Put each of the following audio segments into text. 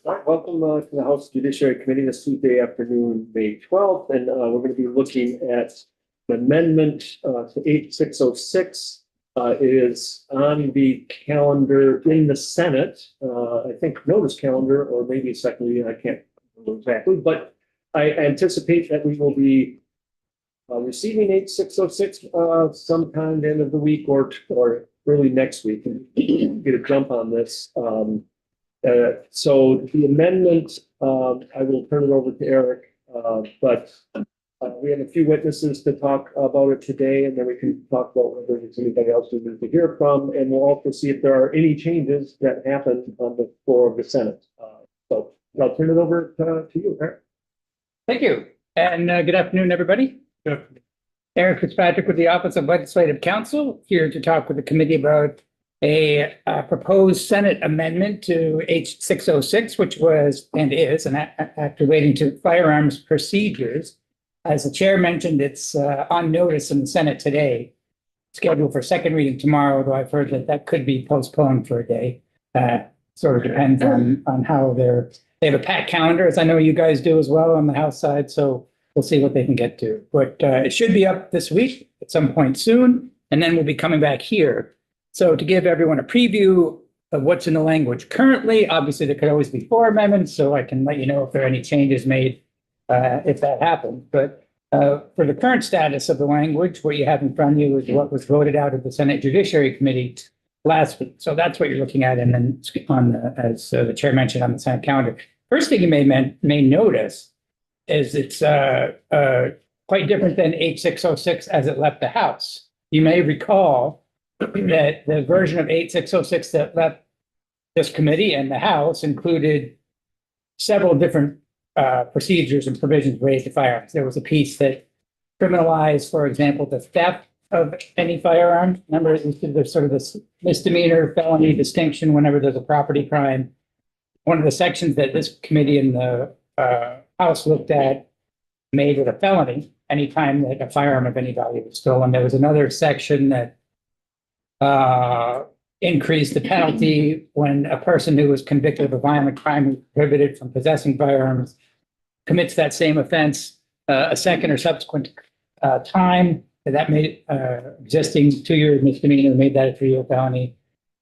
All right, welcome to the House Judiciary Committee this Tuesday afternoon, May 12th, and we're going to be looking at an amendment to 8606. It is on the calendar in the Senate, I think notice calendar, or maybe a second reading, I can't remember exactly, but I anticipate that we will be receiving 8606 sometime the end of the week or early next week, and get a jump on this. So the amendment, I will turn it over to Eric, but we have a few witnesses to talk about it today, and then we can talk about whether there's anybody else we need to hear from, and we'll also see if there are any changes that happen on the floor of the Senate. So I'll turn it over to you, Eric. Thank you, and good afternoon, everybody. Eric Fitzpatrick with the Office of Legislative Counsel, here to talk with the committee about a proposed Senate amendment to H606, which was and is an act relating to firearms procedures. As the chair mentioned, it's on notice in the Senate today, scheduled for second reading tomorrow, though I've heard that that could be postponed for a day. Sort of depends on how they have a packed calendar, as I know you guys do as well on the House side. So we'll see what they can get to. But it should be up this week at some point soon, and then we'll be coming back here. So to give everyone a preview of what's in the language currently, obviously there could always be 4 amendments, so I can let you know if there are any changes made if that happens. But for the current status of the language, what you have in front of you is what was voted out of the Senate Judiciary Committee last week. So that's what you're looking at, and then as the chair mentioned, on the Senate calendar. First thing you may notice is it's quite different than H606 as it left the House. You may recall that the version of 8606 that left this committee and the House included several different procedures and provisions related to firearms. There was a piece that criminalized, for example, the theft of any firearm. Remember, there's sort of this misdemeanor felony distinction whenever there's a property crime. One of the sections that this committee in the House looked at made it a felony anytime that a firearm of any value was stolen. There was another section that increased the penalty when a person who was convicted of a violent crime and prohibited from possessing firearms commits that same offense a second or subsequent time. That made existing 2-year misdemeanor, made that a 3-year felony.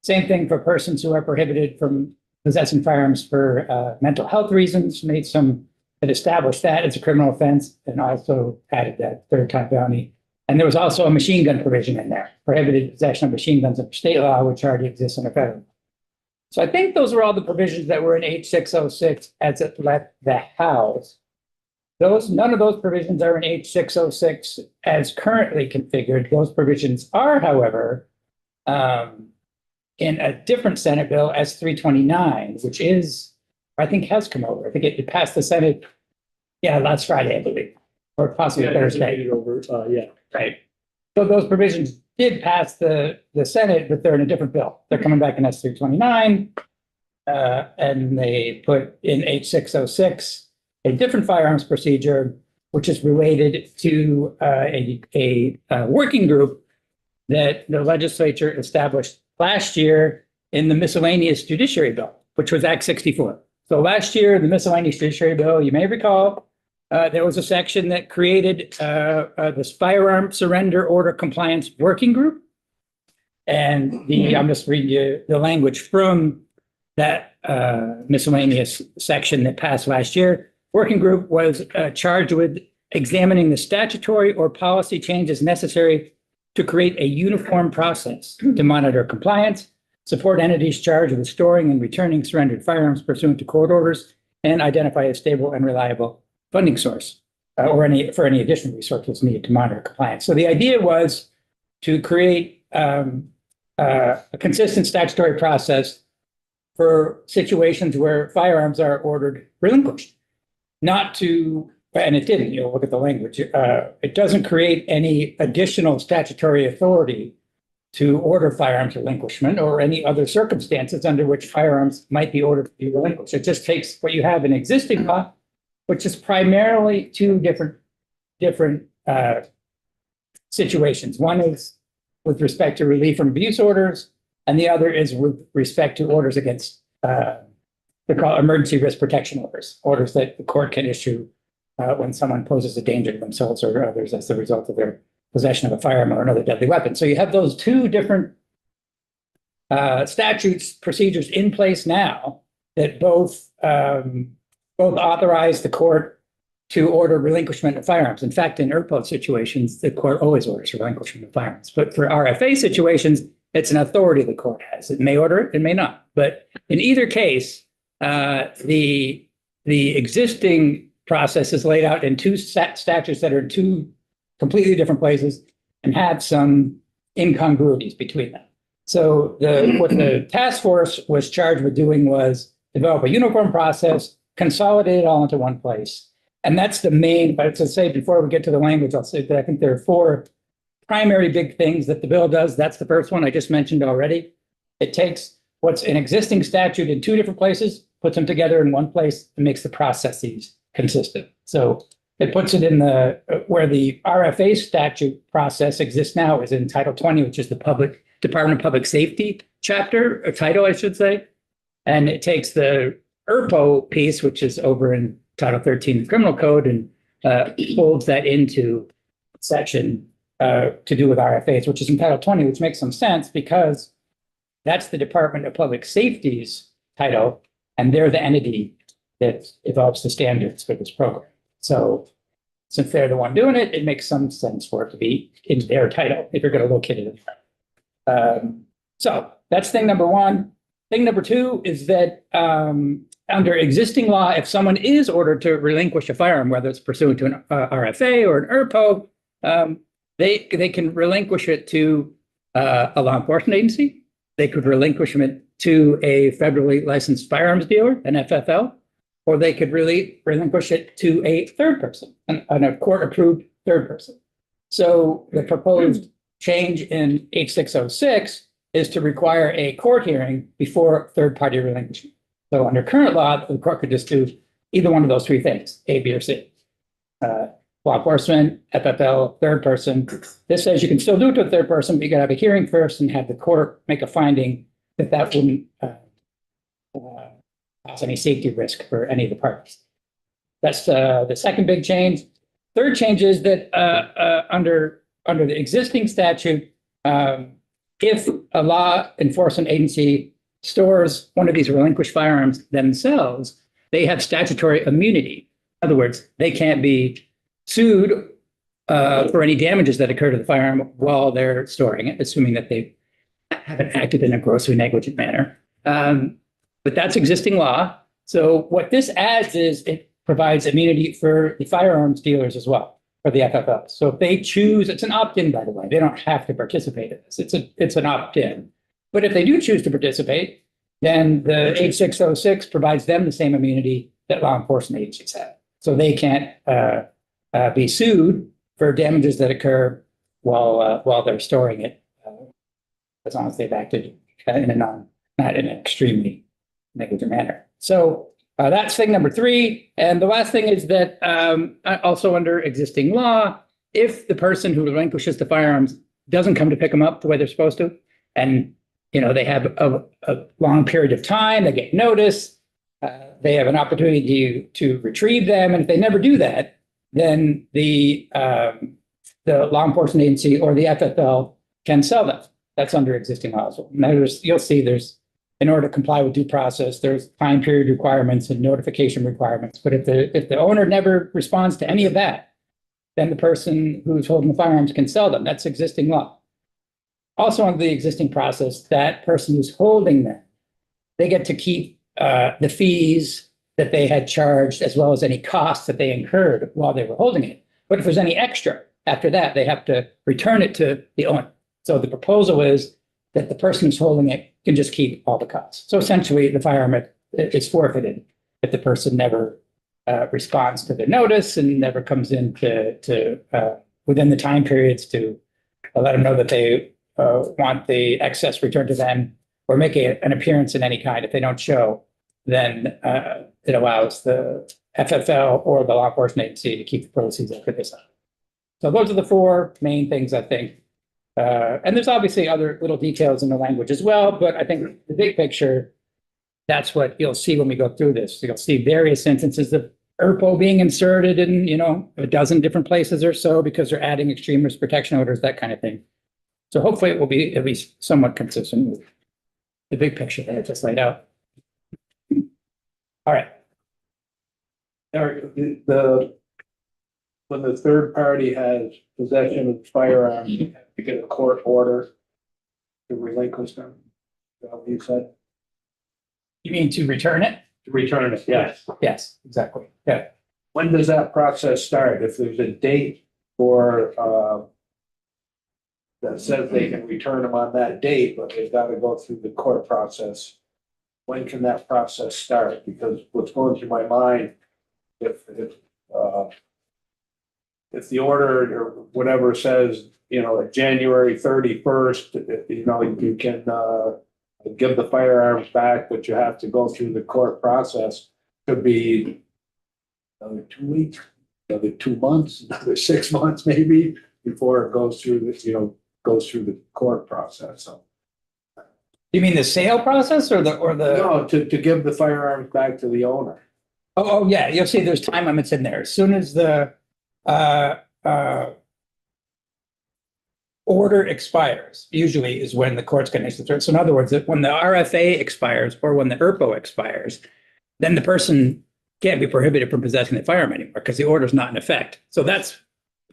Same thing for persons who are prohibited from possessing firearms for mental health reasons, that established that as a criminal offense, and also added that 3rd-time felony. And there was also a machine gun provision in there, prohibited possession of machine guns under state law, which already exists in the federal law. So I think those were all the provisions that were in H606 as it left the House. None of those provisions are in H606 as currently configured. Those provisions are, however, in a different Senate bill, S329, which I think has come over. I think it passed the Senate, last Friday, I believe, or possibly Thursday. Right. So those provisions did pass the Senate, but they're in a different bill. They're coming back in S329, and they put in H606 a different firearms procedure, which is related to a working group that the legislature established last year in the miscellaneous judiciary bill, which was Act 64. So last year, the miscellaneous judiciary bill, you may recall, there was a section that created this firearm surrender order compliance working group. And I'm just reading you the language from that miscellaneous section that passed last year. Working group was charged with examining the statutory or policy changes necessary to create a uniform process to monitor compliance, support entities charged with storing and returning surrendered firearms pursuant to court orders, and identify a stable and reliable funding source or for any additional resources needed to monitor compliance. So the idea was to create a consistent statutory process for situations where firearms are ordered relinquished. Not to, and it didn't, look at the language. It doesn't create any additional statutory authority to order firearms relinquishment or any other circumstances under which firearms might be ordered to be relinquished. It just takes what you have in existing law, which is primarily 2 different situations. One is with respect to relief from abuse orders, and the other is with respect to orders against they're called emergency risk protection orders, orders that the court can issue when someone poses a danger to themselves or others as a result of their possession of a firearm or another deadly weapon. So you have those two different statutes, procedures in place now that both authorize the court to order relinquishment of firearms. In fact, in ERPO situations, the court always orders relinquishment of firearms. But for RFA situations, it's an authority the court has. It may order it, it may not. But in either case, the existing process is laid out in two statutes that are in two completely different places and have some incongruities between them. So what the task force was charged with doing was develop a uniform process, consolidate it all into one place. And that's the main, but to say before we get to the language, I'll say that I think there are four primary big things that the bill does. That's the first one I just mentioned already. It takes what's an existing statute in two different places, puts them together in one place, and makes the processes consistent. So it puts it in where the RFA statute process exists now is in Title 20, which is the Department of Public Safety chapter, or title, I should say. And it takes the ERPO piece, which is over in Title 13 of the Criminal Code, and folds that into section to do with RFAs, which is in Title 20, which makes some sense because that's the Department of Public Safety's title, and they're the entity that develops the standards for this program. So since they're the one doing it, it makes some sense for it to be in their title if you're going to locate it in there. So that's thing number one. Thing number two is that under existing law, if someone is ordered to relinquish a firearm, whether it's pursuant to an RFA or an ERPO, they can relinquish it to a law enforcement agency. They could relinquish it to a federally licensed firearms dealer, an FFL, or they could really relinquish it to a third person, a court-approved third person. So the proposed change in H606 is to require a court hearing before third-party relinquishment. So under current law, the court could just do either one of those three things, A, B, or C. Law enforcement, FFL, third person. This says you can still do it to a third person, but you gotta have a hearing first and have the court make a finding that that wouldn't cause any safety risk for any of the parties. That's the second big change. Third change is that under the existing statute, if a law enforcement agency stores one of these relinquished firearms themselves, they have statutory immunity. In other words, they can't be sued for any damages that occur to the firearm while they're storing it, assuming that they haven't acted in a grossly negligent manner. But that's existing law. So what this adds is it provides immunity for the firearms dealers as well, for the FFL. So if they choose, it's an opt-in, by the way, they don't have to participate in this. It's an opt-in. But if they do choose to participate, then the H606 provides them the same immunity that law enforcement agencies have. So they can't be sued for damages that occur while they're storing it, as long as they've acted in a not in an extremely negligent manner. So that's thing number three. And the last thing is that also under existing law, if the person who relinquishes the firearms doesn't come to pick them up the way they're supposed to, and they have a long period of time, they get notice, they have an opportunity to retrieve them, and if they never do that, then the law enforcement agency or the FFL can sell them. That's under existing laws. You'll see there's, in order to comply with due process, there's time period requirements and notification requirements. But if the owner never responds to any of that, then the person who's holding the firearms can sell them. That's existing law. Also under the existing process, that person who's holding them, they get to keep the fees that they had charged as well as any costs that they incurred while they were holding it. But if there's any extra after that, they have to return it to the owner. So the proposal is that the person who's holding it can just keep all the costs. So essentially, the firearm is forfeited if the person never responds to the notice and never comes in to within the time periods to let them know that they want the excess returned to them or make an appearance in any kind. If they don't show, then it allows the FFL or the law enforcement agency to keep the proceeds after this. So those are the four main things, I think. And there's obviously other little details in the language as well, but I think the big picture that's what you'll see when we go through this. You'll see various instances of ERPO being inserted in, a dozen different places or so because they're adding extreme risk protection orders, that kind of thing. So hopefully it will be at least somewhat consistent with the big picture that I just laid out. All right. Eric, when the third party has possession of firearms, you have to get a court order to relinquish them. Is that what you said? You mean to return it? To return it, yes. Yes, exactly. Yeah. When does that process start? If there's a date for, that says they can return them on that date, but they've got to go through the court process, when can that process start? Because what's going through my mind, if the order or whatever says, January 31st, you can give the firearms back, but you have to go through the court process. Could be another 2 weeks, another 2 months, another 6 months, maybe, before it goes through the court process. So, You mean the sale process or the? no, to give the firearms back to the owner. Oh, yeah, you'll see there's time limits in there. As soon as the order expires, usually is when the court's going to issue it. So in other words, when the RFA expires or when the ERPO expires, then the person can't be prohibited from possessing the firearm anymore because the order's not in effect. So that's.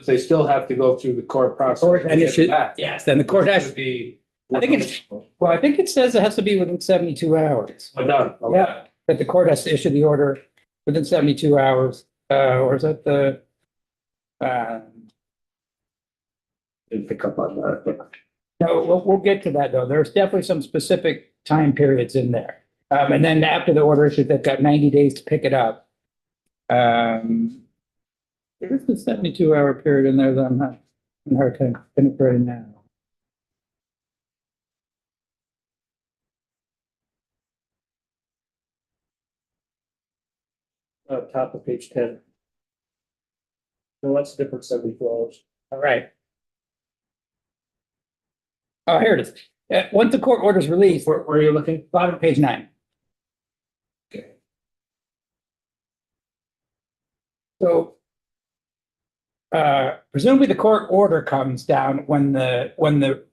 They still have to go through the court process. And it should, yes, then the court has to be. I think it says it has to be within 72 hours. Done. Okay. Yeah, that the court has to issue the order within 72 hours, or is that the? Didn't pick up on that. No, we'll get to that though. There's definitely some specific time periods in there. And then after the order issue, they've got 90 days to pick it up. There's the 72-hour period in there that I'm having a hard time penetrating now. Top of page 10. No, that's a different 74 hours. All right. Oh, here it is. Once the court order is released, Where are you looking? bottom of page 9. Okay. So presumably the court order comes down when the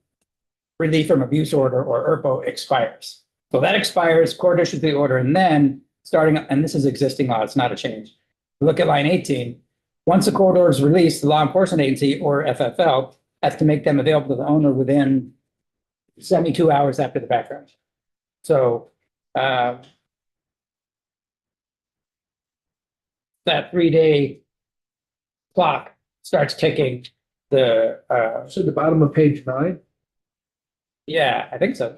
relief from abuse order or ERPO expires. So that expires, court issues the order, and then starting, and this is existing law, it's not a change. Look at line 18. Once the court order is released, the law enforcement agency or FFL has to make them available to the owner within 72 hours after the background. So that 3-day clock starts ticking. The So the bottom of page 9? yeah, I think so.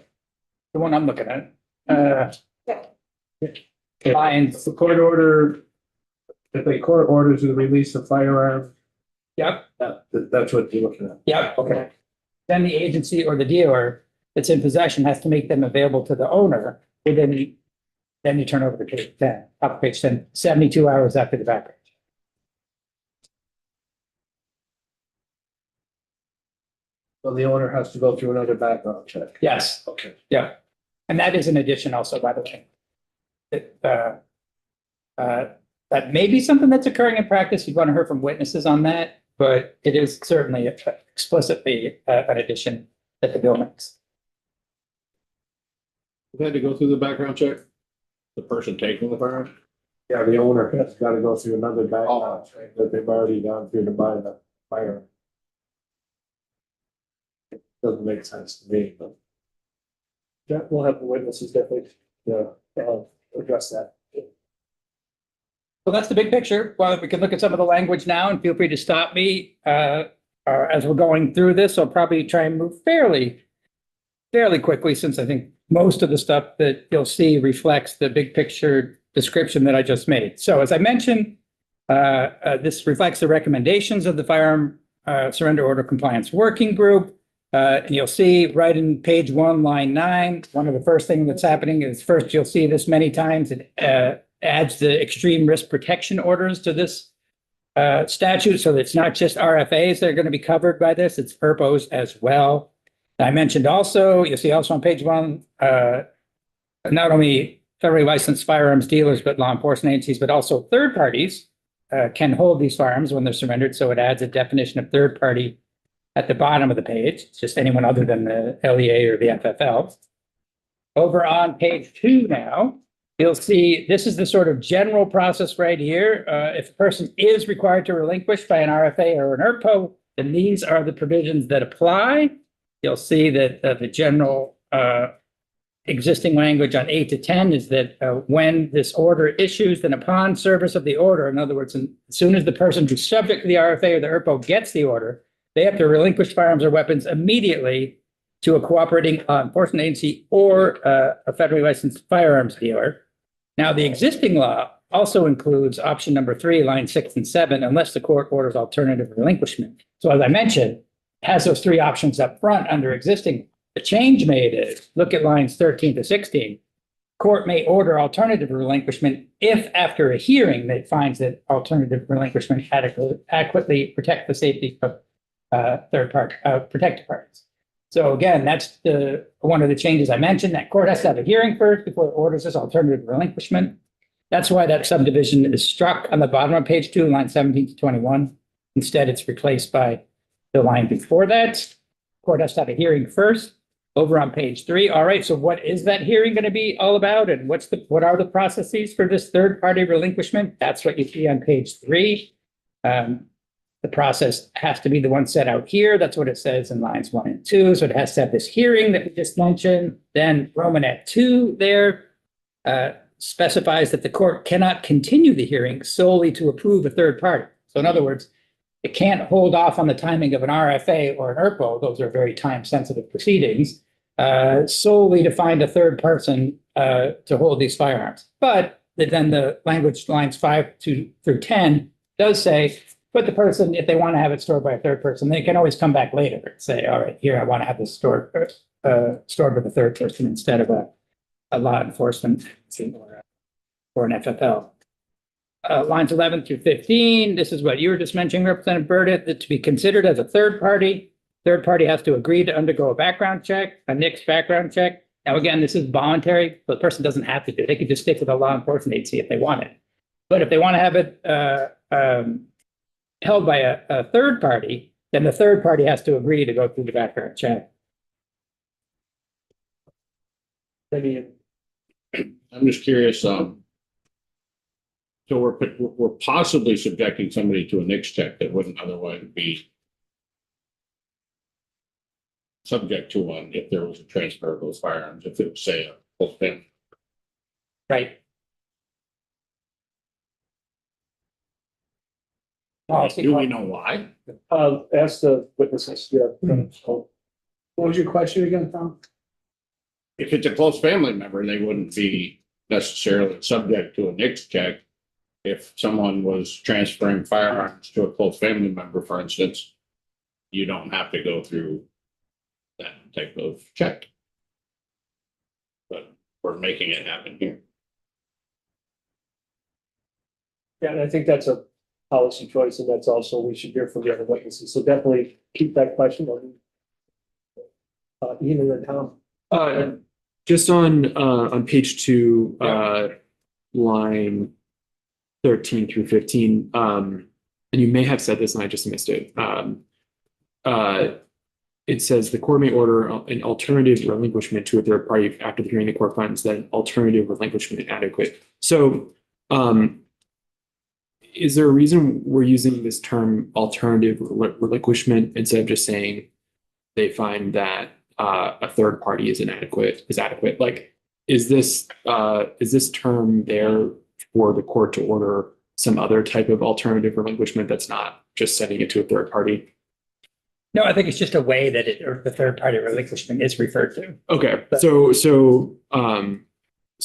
The one I'm looking at. Lines. If the court order, if a court orders the release of firearms, Yep. that's what you're looking at. Yep. Okay. Then the agency or the dealer that's in possession has to make them available to the owner within. Then you turn over to page 10, top of page 10, 72 hours after the background. So the owner has to go through another background check. Yes. Okay. Yeah. And that is an addition also, by the way. That may be something that's occurring in practice. You'd want to hear from witnesses on that, but it is certainly explicitly an addition that the bill makes. We had to go through the background check? The person taking the firearm? Yeah, the owner has got to go through another background check that they've already gone through to buy the firearm. Doesn't make sense to me, but. Yeah, we'll have the witnesses definitely, address that. So that's the big picture. Well, we can look at some of the language now and feel free to stop me as we're going through this. I'll probably try and move fairly quickly since I think most of the stuff that you'll see reflects the big picture description that I just made. So as I mentioned, this reflects the recommendations of the Firearm Surrender Order Compliance Working Group. And you'll see right in page 1, line 9, one of the first things that's happening is first, you'll see this many times. It adds the extreme risk protection orders to this statute. So it's not just RFAs that are going to be covered by this, it's ERPOs as well. I mentioned also, you'll see also on page 1, not only federally licensed firearms dealers, but law enforcement agencies, but also third parties can hold these firearms when they're surrendered. So it adds a definition of third party at the bottom of the page. It's just anyone other than the LEA or the FFL. Over on page 2 now, you'll see this is the sort of general process right here. If a person is required to relinquish by an RFA or an ERPO, then these are the provisions that apply. You'll see that the general existing language on 8 to 10 is that when this order issues, then upon service of the order, in other words, as soon as the person who's subject to the RFA or the ERPO gets the order, they have to relinquish firearms or weapons immediately to a cooperating law enforcement agency or a federally licensed firearms dealer. Now, the existing law also includes option number 3, line 6 and 7, unless the court orders alternative relinquishment. So as I mentioned, it has those 3 options up front under existing. The change made is, look at lines 13 to 16. Court may order alternative relinquishment if after a hearing it finds that alternative relinquishment adequately protect the safety of protected parties. So again, that's one of the changes I mentioned, that court has to have a hearing first before it orders this alternative relinquishment. That's why that subdivision is struck on the bottom of page 2, line 17 to 21. Instead, it's replaced by the line before that. Court has to have a hearing first. Over on page 3. All right, so what is that hearing going to be all about? And what are the processes for this third-party relinquishment? That's what you see on page 3. The process has to be the one set out here. That's what it says in lines 1 and 2. So it has to have this hearing that we just mentioned. Then Romanet 2 there specifies that the court cannot continue the hearing solely to approve a third party. So in other words, it can't hold off on the timing of an RFA or an ERPO. Those are very time-sensitive proceedings, solely to find a third person to hold these firearms. But then the language lines 5 through 10 does say, but the person, if they want to have it stored by a third person, they can always come back later and say, all right, here, I want to have this stored with a third person instead of a law enforcement or an FFL. Lines 11 through 15, this is what you were just mentioning, Representative Burdett, that to be considered as a third party has to agree to undergo a background check, a NICS background check. Now, again, this is voluntary, but the person doesn't have to do it. They could just stick with a law enforcement agency if they want it. But if they want to have it held by a third party, then the third party has to agree to go through the background check. Maybe I'm just curious, so we're possibly subjecting somebody to a NICS check that wouldn't otherwise be subject to one if there was a transfer of those firearms, if it was, say, a whole family. Right. Do we know why? ask the witnesses, yeah. So, What was your question again, Tom? If it's a close family member, they wouldn't be necessarily subject to a NICS check. If someone was transferring firearms to a close family member, for instance, you don't have to go through that type of check. But we're making it happen here. yeah, and I think that's a policy choice, and that's also, we should hear from the other witnesses. So definitely keep that question on. Ian and Tom. Just on page 2, line 13 through 15, and you may have said this and I just missed it. It says the court may order an alternative relinquishment to a third party after the hearing. The court finds that alternative relinquishment inadequate. So, is there a reason we're using this term alternative relinquishment instead of just saying they find that a third party is adequate? Like, is this term there for the court to order some other type of alternative relinquishment that's not just sending it to a third party? No, I think it's just a way that the third party relinquishment is referred to. Okay, so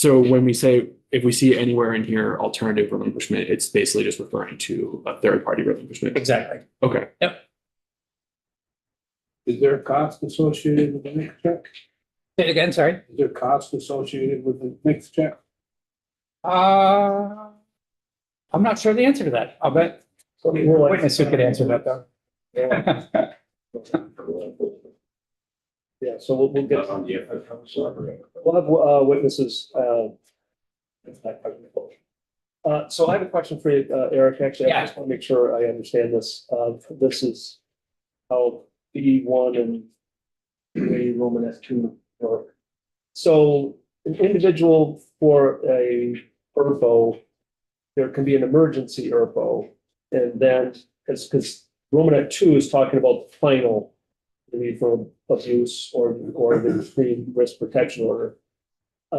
when we say, if we see anywhere in here alternative relinquishment, it's basically just referring to a third party relinquishment. Exactly. Okay. Yep. Is there a cost associated with the NICS check? Say it again, sorry. Is there a cost associated with the NICS check? I'm not sure the answer to that. I'll bet witness who could answer that though. Yeah, so we'll get. We'll have witnesses So I have a question for you, Eric, actually, I Yeah. just want to make sure I understand this. This is how B1 and A Romanet 2 work. So an individual for a ERPO, there can be an emergency ERPO, and then, because Romanet 2 is talking about the final lethal abuse or the extreme risk protection order.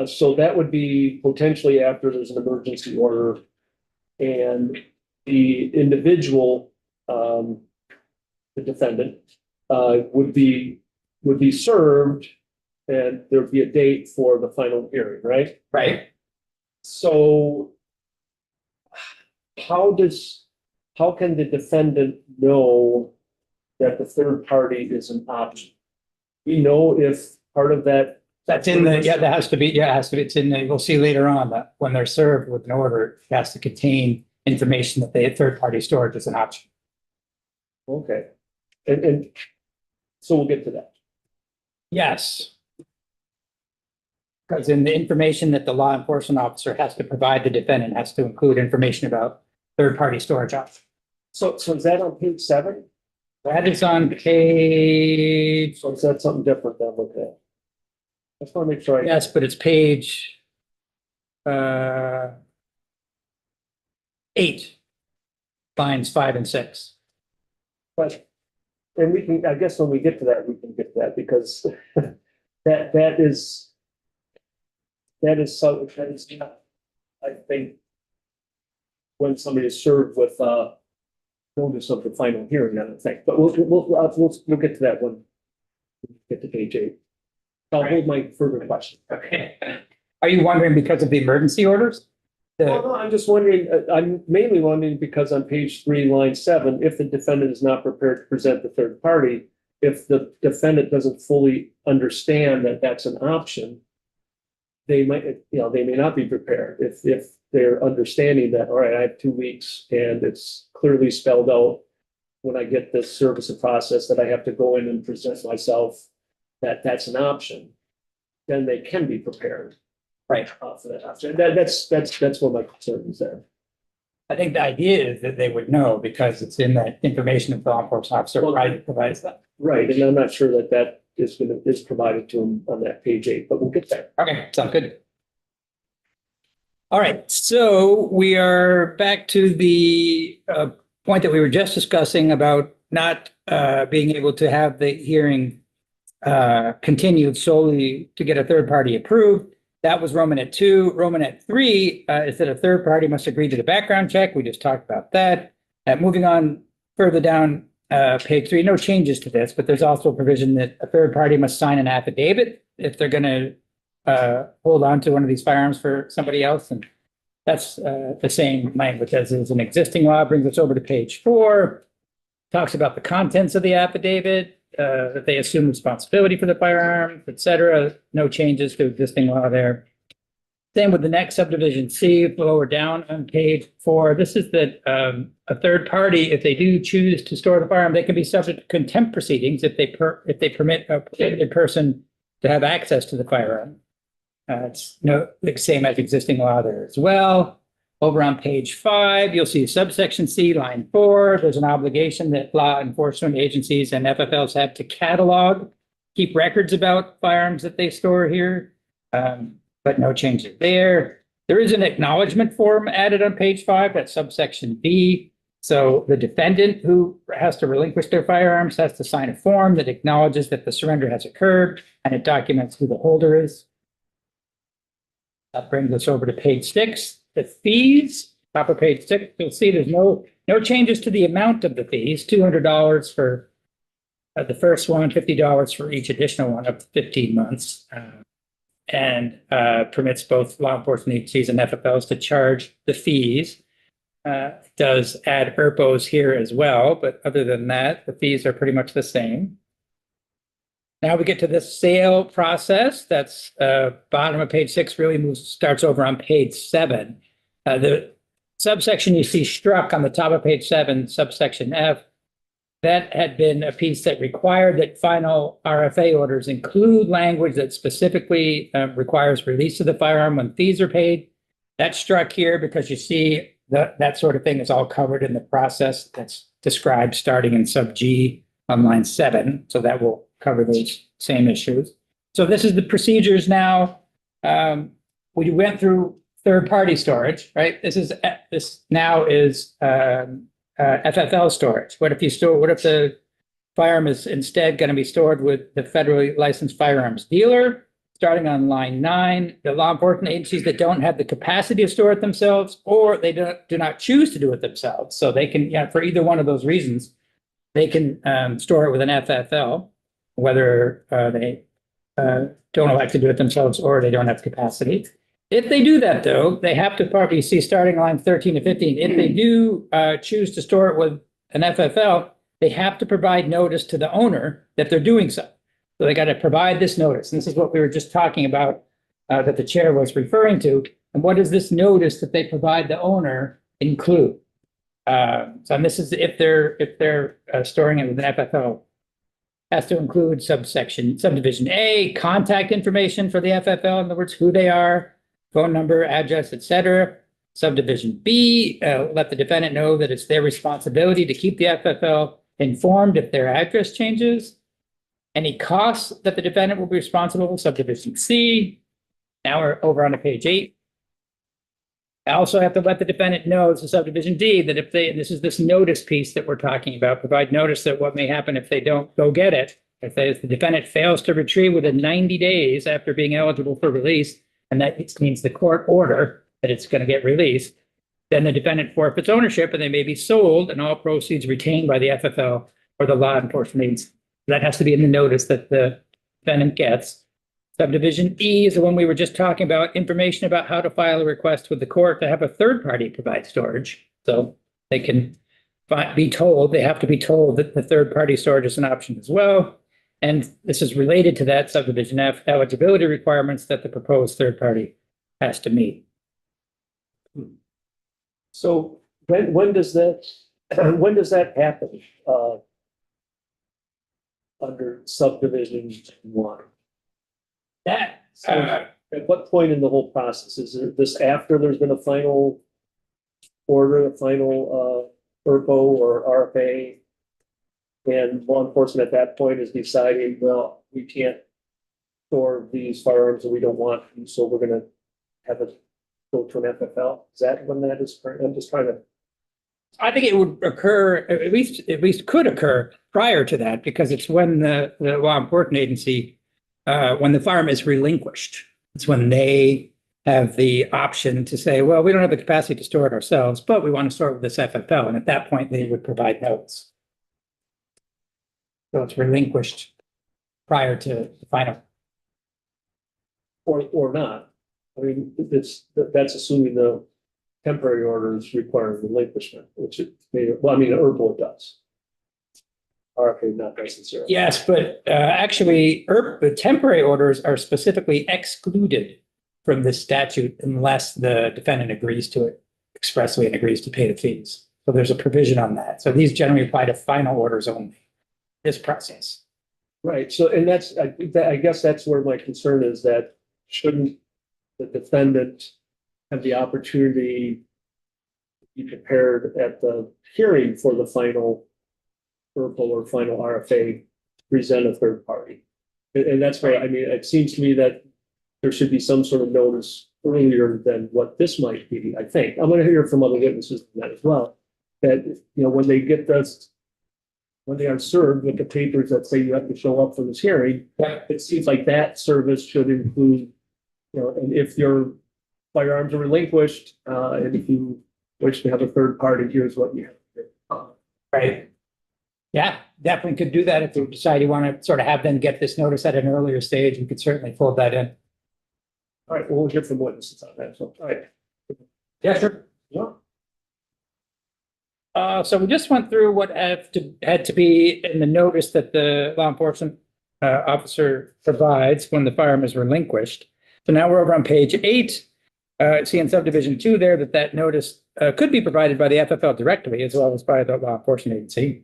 So that would be potentially after there's an emergency order and the individual, the defendant, would be served and there'd be a date for the final hearing, right? Right. So how can the defendant know that the third party is an option? We know if part of that. That's in the, yeah, that has to be, yeah, it has to be, it's in the, we'll see later on that when they're served with an order, it has to contain information that they had third-party storage as an option. Okay, and so we'll get to that. Yes. Because in the information that the law enforcement officer has to provide the defendant has to include information about third-party storage options. So is that on page 7? That is on page, So is that something different than look at? I just want to make sure I. yes, but it's page 8, lines 5 and 6. But, and we can, I guess when we get to that, we can get to that because that is so, that is not, I think, when somebody is served with notice of the final hearing, I don't think, but we'll get to that when we get to page 8. I'll hold my further question. Okay. Are you wondering because of the emergency orders? Well, no, I'm just wondering, I'm mainly wondering because on page 3, line 7, if the defendant is not prepared to present the third party, if the defendant doesn't fully understand that that's an option, they might, they may not be prepared. If they're understanding that, all right, I have 2 weeks and it's clearly spelled out when I get this service of process that I have to go in and present myself, that's an option, then they can be prepared. Right. For that option. That's what my concern is there. I think the idea is that they would know because it's in that information that the law enforcement officer provides that. Right, and I'm not sure that is provided to them on that page 8, but we'll get there. Okay, sounds good. All right, so we are back to the point that we were just discussing about not being able to have the hearing continued solely to get a third party approved. That was Romanet 2. Romanet 3 is that a third party must agree to the background check. We just talked about that. Moving on further down page 3, no changes to this, but there's also a provision that a third party must sign an affidavit if they're going to hold on to one of these firearms for somebody else. And that's the same language as is an existing law. Brings us over to page 4. Talks about the contents of the affidavit, that they assume responsibility for the firearm, et cetera. No changes to existing law there. Same with the next subdivision C, lower down on page 4. This is that a third party, if they do choose to store the firearm, they can be subject to contempt proceedings if they permit a prohibited person to have access to the firearm. It's the same as existing law there as well. Over on page 5, you'll see subsection C, line 4. There's an obligation that law enforcement agencies and FFLs have to catalog, keep records about firearms that they store here, but no changes there. There is an acknowledgement form added on page 5, that's subsection B. So the defendant who has to relinquish their firearms has to sign a form that acknowledges that the surrender has occurred and it documents who the holder is. That brings us over to page 6. The fees, top of page 6, you'll see there's no changes to the amount of the fees, $200 for the first one, $50 for each additional one up to 15 months, and permits both law enforcement agencies and FFLs to charge the fees. Does add ERPOs here as well, but other than that, the fees are pretty much the same. Now we get to the sale process. That's bottom of page 6, really starts over on page 7. The subsection you see struck on the top of page 7, subsection F, that had been a piece that required that final RFA orders include language that specifically requires release of the firearm when fees are paid. That's struck here because you see that sort of thing is all covered in the process that's described starting in sub G on line 7. So that will cover those same issues. So this is the procedures now. We went through third-party storage, right? This now is FFL storage. What if the firearm is instead going to be stored with the federally licensed firearms dealer? Starting on line 9, the law enforcement agencies that don't have the capacity to store it themselves, or they do not choose to do it themselves. So they can, for either one of those reasons, they can store it with an FFL, whether they don't elect to do it themselves or they don't have capacity. If they do that, though, they have to probably see starting line 13 to 15. If they do choose to store it with an FFL, they have to provide notice to the owner that they're doing so. So they got to provide this notice. And this is what we were just talking about that the chair was referring to. And what does this notice that they provide the owner include? And this is if they're storing it with an FFL. Has to include subdivision A, contact information for the FFL, in other words, who they are, phone number, address, etc. Subdivision B, let the defendant know that it's their responsibility to keep the FFL informed if their address changes. Any costs that the defendant will be responsible for. Subdivision C. Now we're over on to page 8. I also have to let the defendant know, it's a subdivision D, that if this notice piece that we're talking about, provide notice that what may happen if they don't go get it. If the defendant fails to retrieve within 90 days after being eligible for release, and that means the court order that it's going to get released, then the defendant forfeits ownership and they may be sold and all proceeds retained by the FFL or the law enforcement agency. That has to be in the notice that the defendant gets. Subdivision E is the one we were just talking about, information about how to file a request with the court to have a third party provide storage. So they can be told, they have to be told that the third party storage is an option as well. And this is related to that subdivision F eligibility requirements that the proposed third party has to meet. So when does that happen? Under subdivision 1? That, So at what point in the whole process? Is this after there's been a final order, a final FERPO or RFA? And law enforcement at that point is deciding, well, we can't store these firearms and we don't want them, so we're gonna have it go to an FFL? Is that when that is? I'm just trying to. I think it would occur, at least could occur prior to that, because it's when the law enforcement agency, when the firearm is relinquished. It's when they have the option to say, well, we don't have the capacity to store it ourselves, but we want to store it with this FFL. And at that point, they would provide notes. So it's relinquished prior to the final. Or not. I mean, that's assuming the temporary orders require relinquishment, which it may, well, I mean, herbal does. RFA not necessarily. Yes, but actually, the temporary orders are specifically excluded from this statute unless the defendant agrees to it expressly and agrees to pay the fees. So there's a provision on that. So these generally apply to final orders only, this process. Right. So, and I guess that's where my concern is, that shouldn't the defendant have the opportunity to be prepared at the hearing for the final purple or final RFA, present a third party? And that's where, I mean, it seems to me that there should be some sort of notice earlier than what this might be, I think. I'm going to hear from other witnesses on that as well. That, you know, when they get this, when they are served with the papers that say you have to show up for this hearing, it seems like that service should include, you know, and if your firearms are relinquished, and if you wish to have a third party, here's what you have to do. Right. Yeah, definitely could do that if you decide you want to sort of have them get this notice at an earlier stage. You could certainly fold that in. All right, well, we'll hear from witnesses on that. So, all right. Yeah, sure. Yeah. So we just went through what had to be in the notice that the law enforcement officer provides when the firearm is relinquished. So now we're over on page 8. See in subdivision 2 there that notice could be provided by the FFL directly as well as by the law enforcement agency.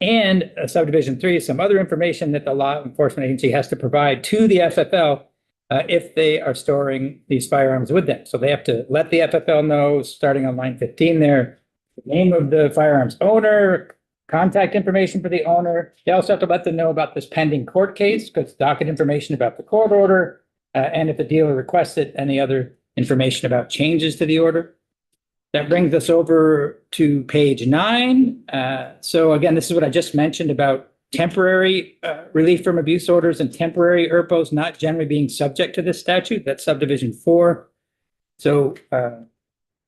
And subdivision 3 is some other information that the law enforcement agency has to provide to the FFL if they are storing these firearms with them. So they have to let the FFL know, starting on line 15 there, the name of the firearms owner, contact information for the owner. They also have to let them know about this pending court case, because docket information about the court order, and if the dealer requests it, any other information about changes to the order. That brings us over to page 9. So again, this is what I just mentioned about temporary relief from abuse orders and temporary ERPOs not generally being subject to this statute. That's subdivision 4. So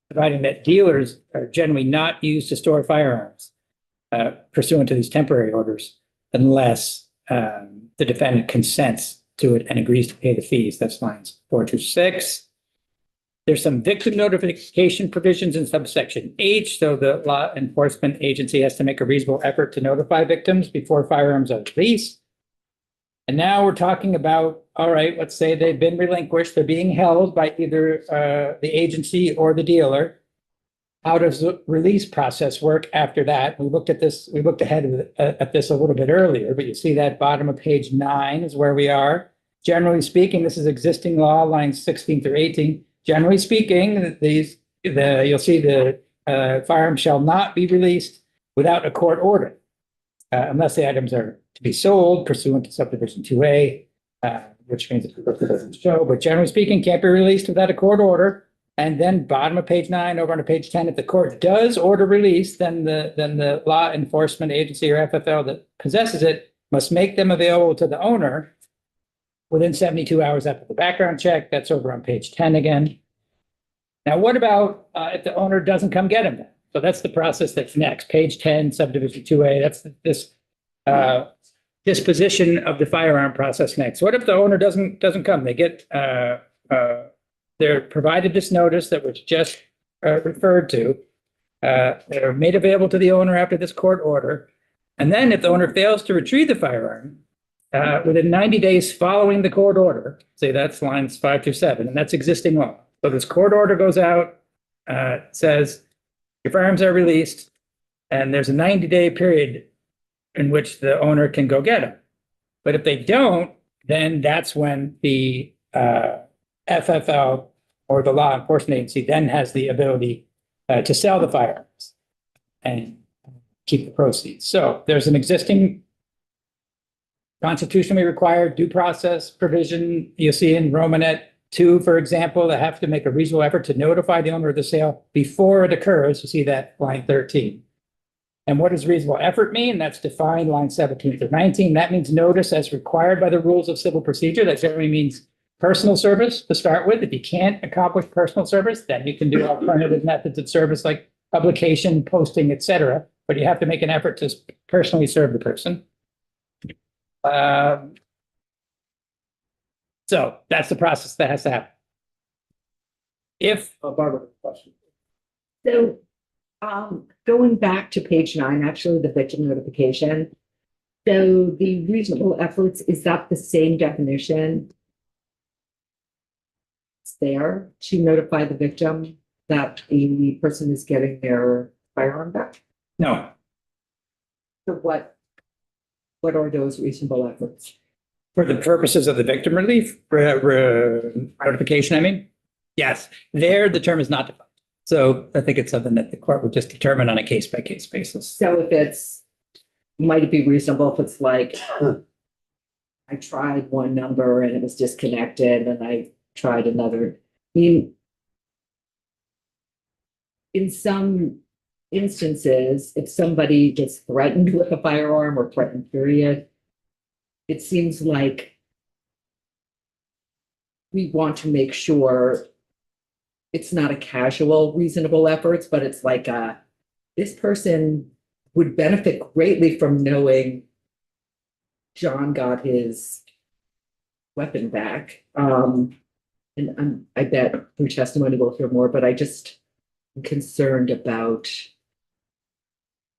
providing that dealers are generally not used to store firearms pursuant to these temporary orders unless the defendant consents to it and agrees to pay the fees. That's lines 4 through 6. There's some victim notification provisions in subsection H. So the law enforcement agency has to make a reasonable effort to notify victims before firearms are released. And now we're talking about, all right, let's say they've been relinquished. They're being held by either the agency or the dealer. How does the release process work after that? We looked at this, we looked ahead at this a little bit earlier, but you see that bottom of page 9 is where we are. Generally speaking, this is existing law, lines 16 through 18. Generally speaking, you'll see the firearm shall not be released without a court order, unless the items are to be sold pursuant to subdivision 2A, which means it doesn't show, but generally speaking, can't be released without a court order. And then bottom of page 9 over on page 10, if the court does order release, then the law enforcement agency or FFL that possesses it must make them available to the owner within 72 hours after the background check. That's over on page 10 again. Now, what about if the owner doesn't come get him? So that's the process that's next. Page 10, subdivision 2A. That's this disposition of the firearm process next. What if the owner doesn't come? They get they're provided this notice that was just referred to. They're made available to the owner after this court order. And then if the owner fails to retrieve the firearm, within 90 days following the court order, say that's lines 5 through 7, and that's existing law. So this court order goes out, says your firearms are released, and there's a 90-day period in which the owner can go get them. But if they don't, then that's when the FFL or the law enforcement agency then has the ability to sell the firearms and keep the proceeds. So there's an existing constitutionally required due process provision. You'll see in Romanet 2, for example, they have to make a reasonable effort to notify the owner of the sale before it occurs. You see that line 13. And what does reasonable effort mean? That's defined line 17 through 19. That means notice as required by the rules of civil procedure. That generally means personal service to start with. If you can't accomplish personal service, then you can do alternative methods of service like publication, posting, etc. But you have to make an effort to personally serve the person. So that's the process that has to happen. If Barbara, question. So, going back to page 9, actually, the victim notification. So the reasonable efforts, is that the same definition? It's there to notify the victim that the person is getting their firearm back? no, So what are those reasonable efforts? for the purposes of the victim relief notification, I mean, yes, there the term is not defined. So I think it's something that the court would just determine on a case by case basis. So if it's, might it be reasonable if it's like, I tried one number and it was disconnected and I tried another? I mean, in some instances, if somebody gets threatened with a firearm or threatened period, it seems like we want to make sure it's not a casual reasonable efforts, but it's like this person would benefit greatly from knowing John got his weapon back. And I bet through testimony we'll hear more, but I just am concerned about,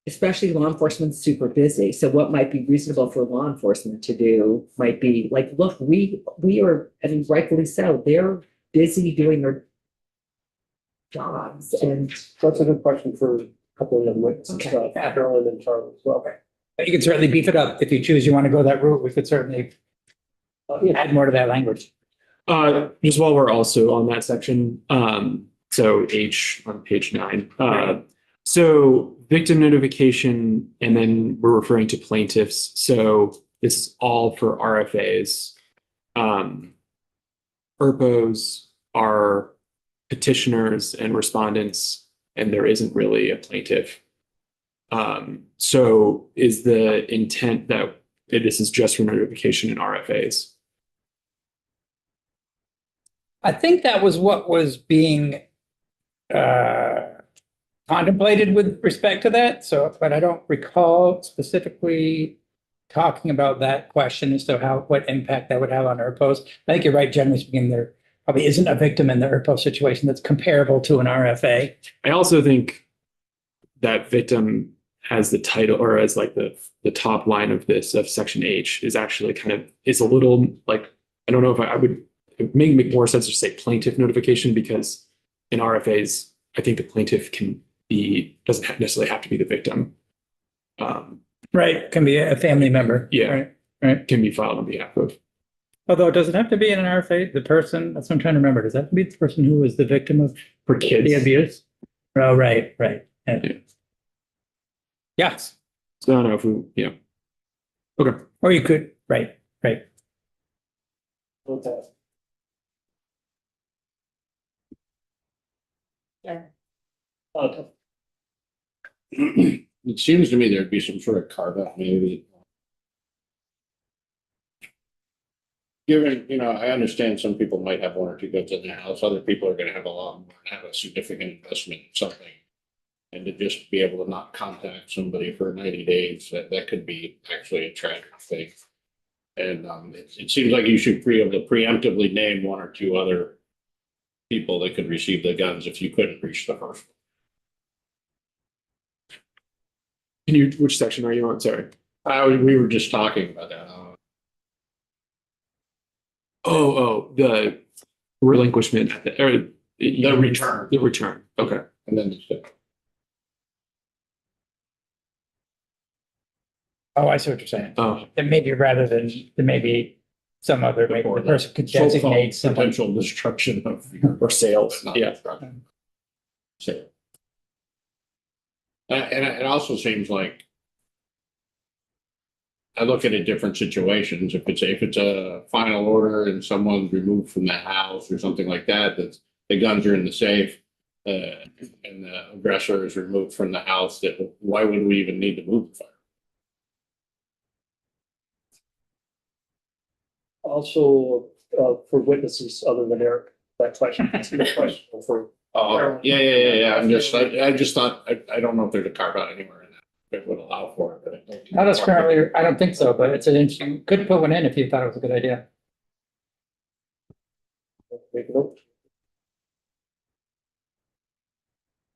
especially law enforcement's super busy. So what might be reasonable for law enforcement to do might be like, look, we are, and rightfully so, they're busy doing their jobs. And That's a good question for a couple of young witnesses, Okay. Carolyn and Charlie as well. But you can certainly beef it up if you choose you want to go that route. We could certainly add more to that language. Just while we're also on that section, so H on page 9. So victim notification, and then we're referring to plaintiffs. So this is all for RFAs. ERPOs are petitioners and respondents, and there isn't really a plaintiff. So is the intent that this is just for notification in RFAs? I think that was what was being contemplated with respect to that. So, but I don't recall specifically talking about that question as to what impact that would have on ERPOs. I think you're right, generally speaking, there probably isn't a victim in the ERPO situation that's comparable to an RFA. I also think that victim as the title, or as like the top line of this, of section H, is actually is a little like, I don't know if I would, it may make more sense to say plaintiff notification, because in RFAs, I think the plaintiff doesn't necessarily have to be the victim. Right, can be a family member. Yeah. Right. Can be filed on behalf of. Although it doesn't have to be in an RFA, the person, that's what I'm trying to remember. Does that have to be the person who was the victim of For kids. the abuse? Oh, right. Yeah. Yes, So I don't know if we, yeah. Okay. or you could, right. Okay. Yeah. It seems to me there'd be some sort of carve out, maybe. Given, I understand some people might have one or two goods in their house, other people are gonna have a lot more, and have a significant investment in something. And to just be able to not contact somebody for 90 days, that could be actually a tragic thing. And it seems like you should be able to preemptively name one or two other people that could receive the guns if you couldn't reach the first one. Which section are you on? Sorry. We were just talking about that. The relinquishment, or The return. The return. Okay. And then Oh, I see what you're saying. Oh, That maybe rather than, there may be some other, maybe the person could designate someone. potential destruction of or sales. not Yeah. destruction. So. And it also seems like I look at it different situations. If it's a final order and someone's removed from the house or something like that, that the guns are in the safe, and the aggressor is removed from the house, that why would we even need to move the fire? Also, for witnesses other than Eric, that question, that's a good question for. Oh, yeah. I just thought, I don't know if there's a carve out anywhere in that would allow for it, but I don't. Not as currently, I don't think so, but it's an interesting, could put one in if you thought it was a good idea. Make a note.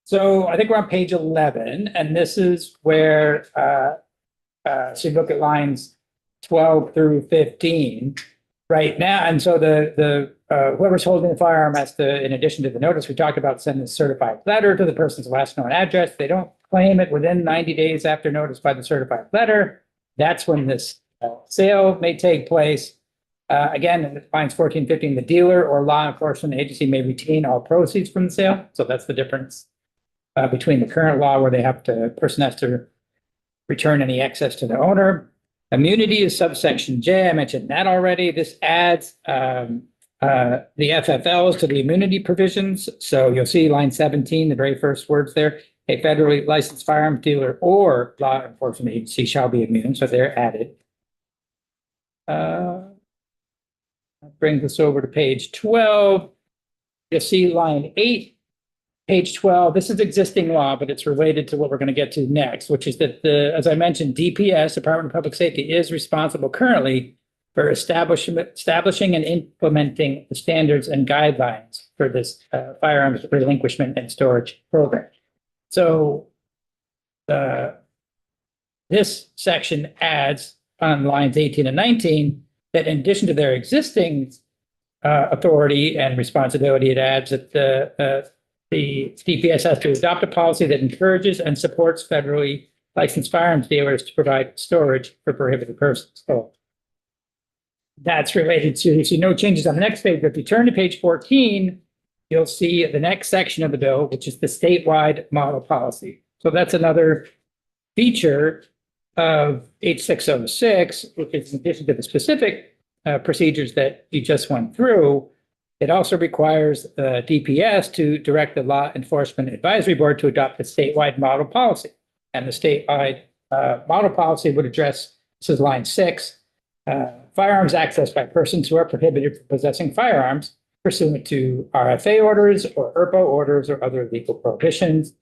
So I think we're on page 11, and this is where, so you look at lines 12 through 15 right now. And so the whoever's holding the firearm has to, in addition to the notice, we talked about, send a certified letter to the person's last known address. They don't claim it within 90 days after notice by the certified letter. That's when this sale may take place. Again, in lines 14, 15, the dealer or law enforcement agency may retain all proceeds from the sale. So that's the difference between the current law, where person has to return any excess to the owner. Immunity is subsection J. I mentioned that already. This adds the FFLs to the immunity provisions. So you'll see line 17, the very first words there. A federally licensed firearm dealer or law enforcement agency shall be immune. So they're added. That brings us over to page 12. You'll see line 8. Page 12, this is existing law, but it's related to what we're going to get to next, which is that as I mentioned, DPS, Department of Public Safety, is responsible currently for establishing and implementing the standards and guidelines for this firearms relinquishment and storage program. So this section adds on lines 18 and 19 that in addition to their existing authority and responsibility, it adds that the DPS has to adopt a policy that encourages and supports federally licensed firearms dealers to provide storage for prohibited persons. So that's related to, so no changes on the next page, but if you turn to page 14, you'll see the next section of the bill, which is the statewide model policy. So that's another feature of H606, which is in addition to the specific procedures that you just went through, it also requires DPS to direct the Law Enforcement Advisory Board to adopt a statewide model policy. And the statewide model policy would address, this is line 6, firearms accessed by persons who are prohibited from possessing firearms pursuant to RFA orders or ERPO orders or other legal prohibitions.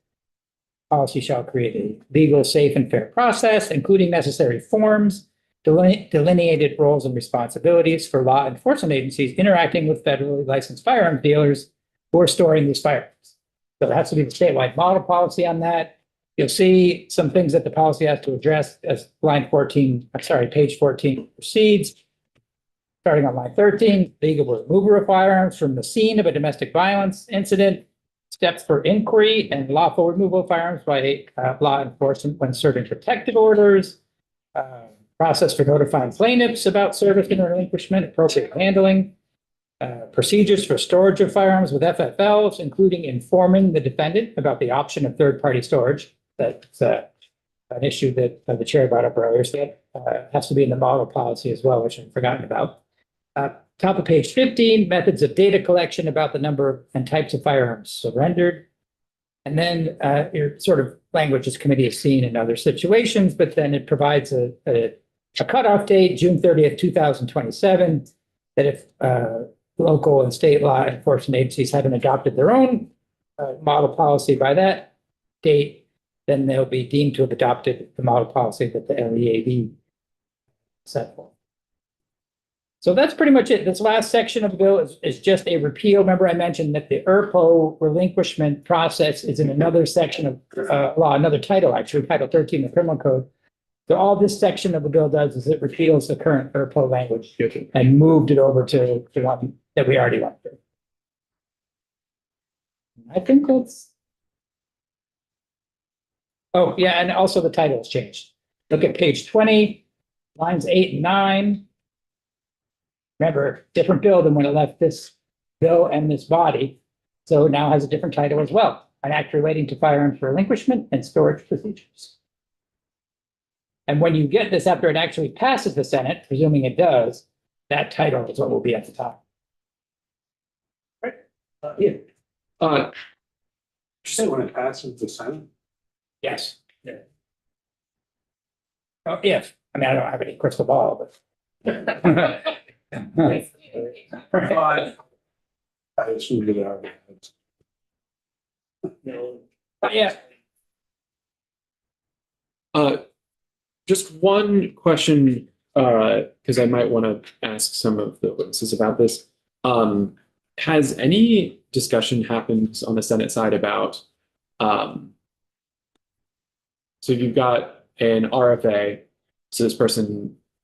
Policy shall create a legal, safe, and fair process, including necessary forms, delineated roles and responsibilities for law enforcement agencies interacting with federally licensed firearms dealers who are storing these firearms. So it has to be the statewide model policy on that. You'll see some things that the policy has to address as line 14, I'm sorry, page 14 proceeds. Starting on line 13, legal removal of firearms from the scene of a domestic violence incident, steps for inquiry and lawful removal of firearms by law enforcement when serving protective orders, process for notifying plaintiffs about service and relinquishment, appropriate handling, procedures for storage of firearms with FFLs, including informing the defendant about the option of third-party storage. That's an issue that the chair brought up earlier. So that has to be in the model policy as well, which I've forgotten about. Top of page 15, methods of data collection about the number and types of firearms surrendered. And then your sort of language this committee has seen in other situations, but then it provides a cutoff date, June 30th, 2027, that if local and state law enforcement agencies haven't adopted their own model policy by that date, then they'll be deemed to have adopted the model policy that the LEAB set for. So that's pretty much it. This last section of the bill is just a repeal. Remember, I mentioned that the ERPO relinquishment process is in another section of law, another title, actually, Title 13 of the Criminal Code. So all this section of the bill does is it repeals the current ERPO language and moved it over to the one that we already went through. I think that's. Oh, yeah, and also the title has changed. Look at page 20, lines 8 and 9. Remember, different bill than when it left this bill and this body. So it now has a different title as well. An act relating to firearms relinquishment and storage procedures. And when you get this after it actually passes the Senate, presuming it does, that title is what will be at the top. Right. Yeah. Did you say when it passes the Senate? Yes. Yeah. Oh, if. I mean, I don't have any crystal ball, but. I assumed it already had. Yeah. Just one question, because I might want to ask some of the witnesses about this. Has any discussion happened on the Senate side about, so you've got an RFA, so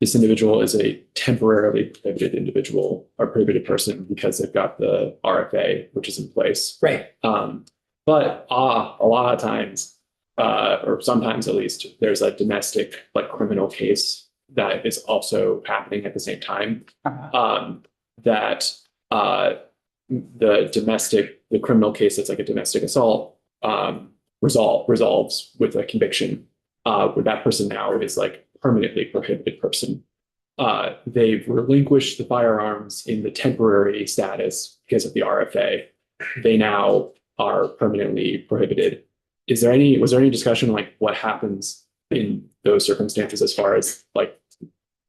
this individual is a temporarily prohibited individual or prohibited person because they've got the RFA, which is in place. Right. But a lot of times, or sometimes at least, there's a domestic criminal case that is also happening at the same time. That the criminal case that's like a domestic assault resolves with a conviction, where that person now is permanently prohibited person. They've relinquished the firearms in the temporary status because of the RFA. They now are permanently prohibited. Was there any discussion what happens in those circumstances as far as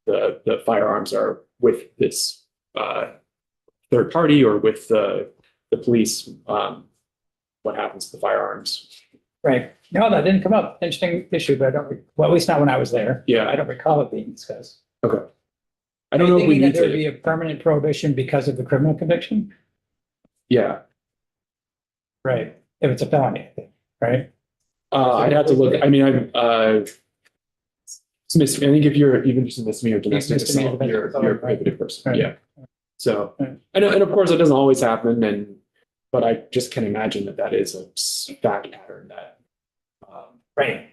the firearms are with this third party or with the police? What happens to the firearms? Right. No, that didn't come up. Interesting issue, but at least not when I was there. Yeah. I don't recall it being discussed. Okay. I don't know if we need there would to. be a permanent prohibition because of the criminal conviction. Yeah. Right. If it's a felony, I think, right? I'd have to look. I mean, I think if you're even just a misdemeanor domestic assault, you're a prohibited person. Right. Yeah. So, Right. and of course it doesn't always happen, but I just can imagine that is a fact pattern that. Right.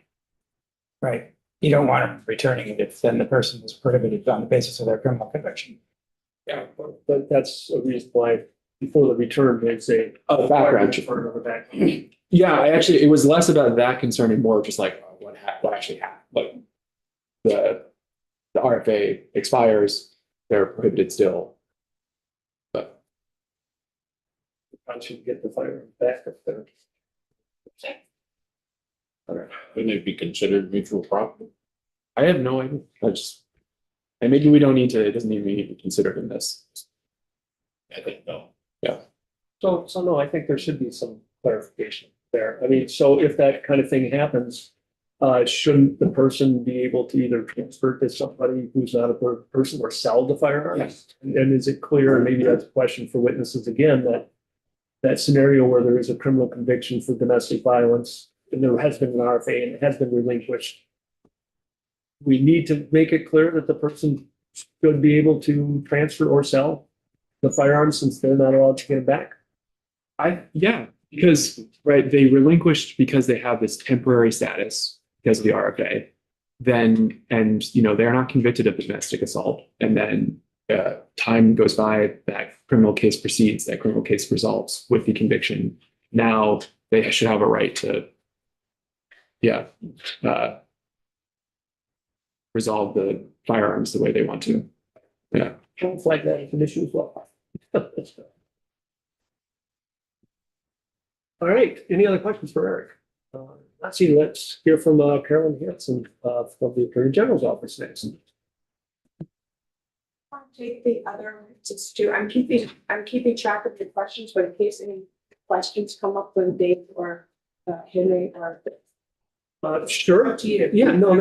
Right. You don't want them returning it if then the person was prohibited on the basis of their criminal conviction. Yeah. But that's a reason why before the return, there's a. Background check. For another back. Yeah, it was less about that concern and more just like what actually happened. Like the RFA expires, they're prohibited still. But I should get the firearm back up there. Wouldn't it be considered mutual property? I have no idea. And maybe we don't need to, it doesn't even need to be considered in this. I think no. So no, I think there should be some clarification there. I mean, so if that kind of thing happens, shouldn't the person be able to either transfer to somebody who's not a person or sell the firearm? Yes. And is it clear, and maybe that's a question for witnesses again, that scenario where there is a criminal conviction for domestic violence and there has been an RFA and it has been relinquished, we need to make it clear that the person should be able to transfer or sell the firearm since they're not allowed to get it back? Yeah, because, right, they relinquished because they have this temporary status because of the RFA. Then, and, they're not convicted of domestic assault. And then time goes by, that criminal case proceeds, that criminal case resolves with the conviction. Now they should have a right to, resolve the firearms the way they want to. Yeah. Don't flag that as an issue as well. All right, any other questions for Eric? Let's see, let's hear from Carolyn Hanson from the Attorney General's office next. I'll take the other witnesses too. I'm keeping track of the questions, but in case any questions come up with Dave or Henry or. Sure. Yeah, no,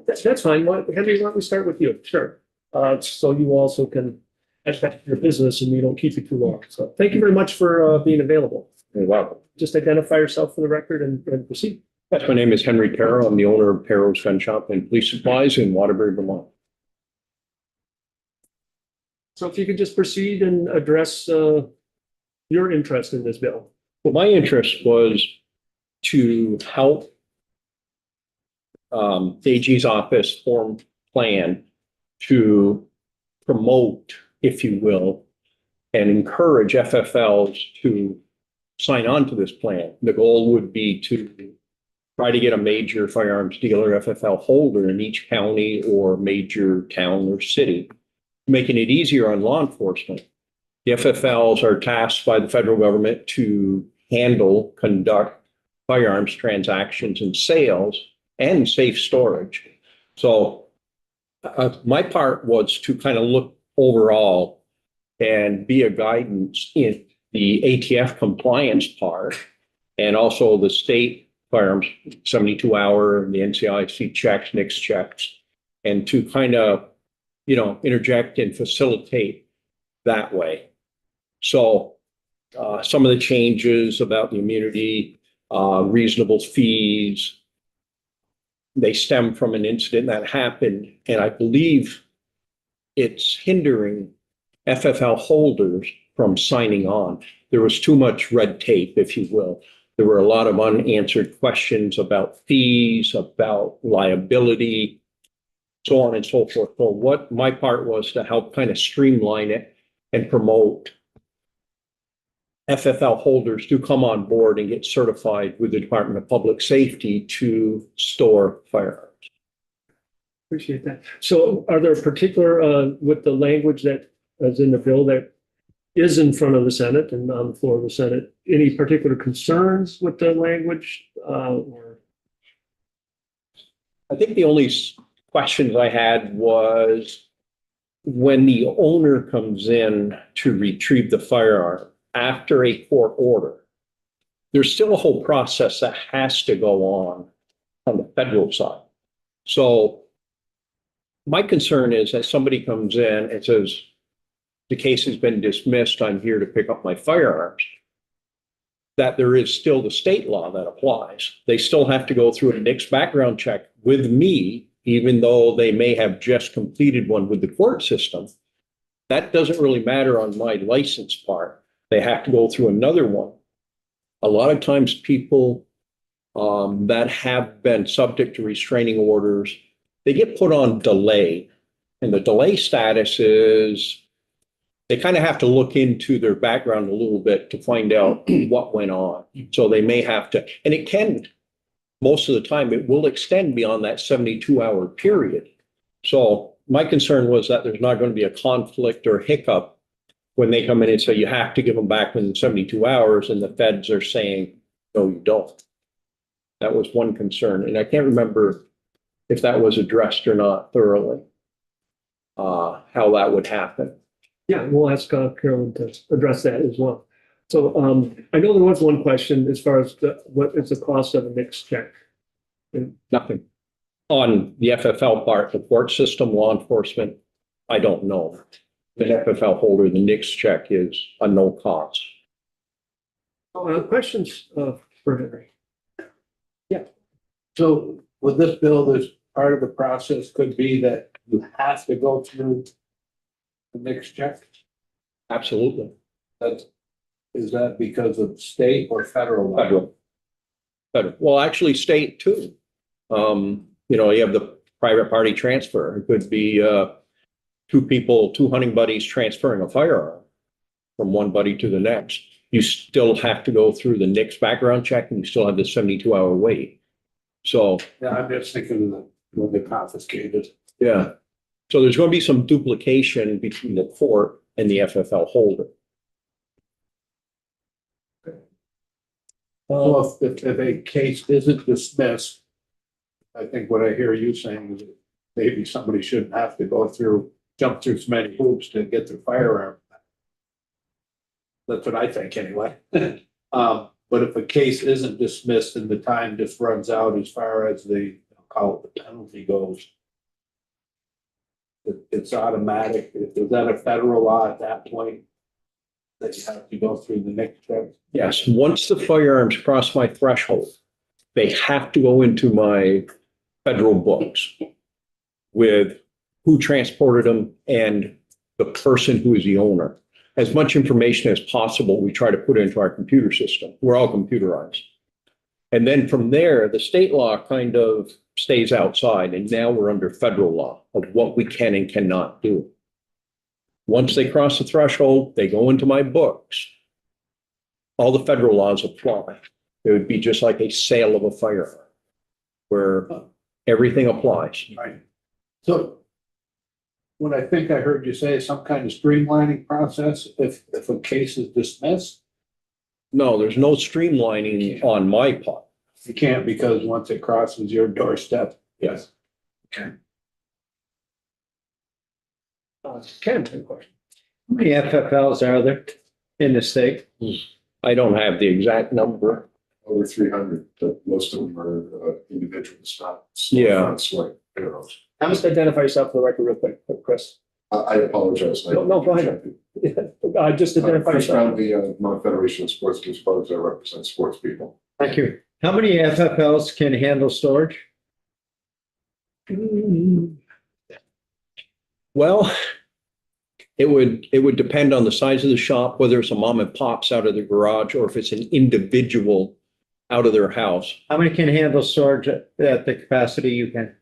that's fine. Henry, why don't we start with you? Sure. So you also can affect your business and we don't keep you too long. So thank you very much for being available. You're welcome. Just identify yourself for the record and proceed. Yes, my name is Henry Carroll. I'm the owner of Carroll's Gun Shop and Police Supplies in Waterbury, Vermont. So if you could just proceed and address your interest in this bill. Well, my interest was to help the AG's office form plan to promote, if you will, and encourage FFLs to sign on to this plan. The goal would be to try to get a major firearms dealer FFL holder in each county or major town or city, making it easier on law enforcement. The FFLs are tasked by the federal government to conduct firearms transactions and sales and safe storage. So my part was to kind of look overall and be a guidance in the ATF compliance part and also the state firearms 72-hour and the NCIC checks, NICS checks, and to kind of, interject and facilitate that way. So some of the changes about the immunity, reasonable fees, they stem from an incident that happened, and I believe it's hindering FFL holders from signing on. There was too much red tape, if you will. There were a lot of unanswered questions about fees, about liability, so on and so forth. So what my part was to help kind of streamline it and promote FFL holders to come on board and get certified with the Department of Public Safety to store firearms. Appreciate that. So are there particular, with the language that is in the bill that is in front of the Senate and on the floor of the Senate, any particular concerns with the language? Or I think the only questions I had was when the owner comes in to retrieve the firearm after a court order, there's still a whole process that has to go on the federal side. So my concern is that somebody comes in and says, the case has been dismissed, I'm here to pick up my firearms, that there is still the state law that applies. They still have to go through a NICS background check with me, even though they may have just completed one with the court system. That doesn't really matter on my license part. They have to go through another one. A lot of times people that have been subject to restraining orders, they get put on delay. And the delay status is they kind of have to look into their background a little bit to find out what went on. So they may have to, and it can, most of the time, it will extend beyond that 72-hour period. So my concern was that there's not going to be a conflict or hiccup when they come in and say, you have to give them back within 72 hours, and the feds are saying, no, you don't. That was one concern, and I can't remember if that was addressed or not thoroughly, how that would happen. Yeah, we'll ask Carolyn to address that as well. So I know there was one question as far as what is the cost of a mixed check? Nothing. On the FFL part, the court system, law enforcement, I don't know. The FFL holder, the NICS check is a no cost. Questions for Henry? So with this bill, there's part of the process could be that you have to go through the mixed check. Absolutely. Is that because of state or federal law? Federal. Well, actually state too. You know, you have the private party transfer. It could be two hunting buddies transferring a firearm from one buddy to the next. You still have to go through the NICS background check, and you still have the 72-hour wait. So, Yeah, I'm just thinking that when they confiscated. yeah. So there's going to be some duplication between the court and the FFL holder. Well, if a case isn't dismissed, I think what I hear you saying is that maybe somebody shouldn't have to jump through so many hoops to get their firearm. That's what I think anyway. But if a case isn't dismissed and the time just runs out as far as the, call it the penalty goes, it's automatic. Is that a federal law at that point? That you have to go through the next step? Yes, once the firearms cross my threshold, they have to go into my federal books with who transported them and the person who is the owner. As much information as possible, we try to put into our computer system. We're all computerized. And then from there, the state law kind of stays outside, and now we're under federal law of what we can and cannot do. Once they cross the threshold, they go into my books. All the federal laws apply. It would be just like a sale of a firearm, where everything applies. Right. So what I think I heard you say is some kind of streamlining process if a case is dismissed. No, there's no streamlining on my part. You can't because once it crosses your doorstep. Yes. Okay. Ken, a question. How many FFLs are there in the state? I don't have the exact number. Over 300, but most of them are individuals, not. Yeah. Not like arrows. Just identify yourself for the record real quick, Chris. I apologize. No, go ahead. Just identify Chris yourself. Brownlee, Non-Federation of Sportsmen's Clubs. I represent sports people. Thank you. How many FFLs can handle storage? Well, it would depend on the size of the shop, whether it's a mom and pops out of the garage or if it's an individual out of their house. How many can handle storage at the capacity you can?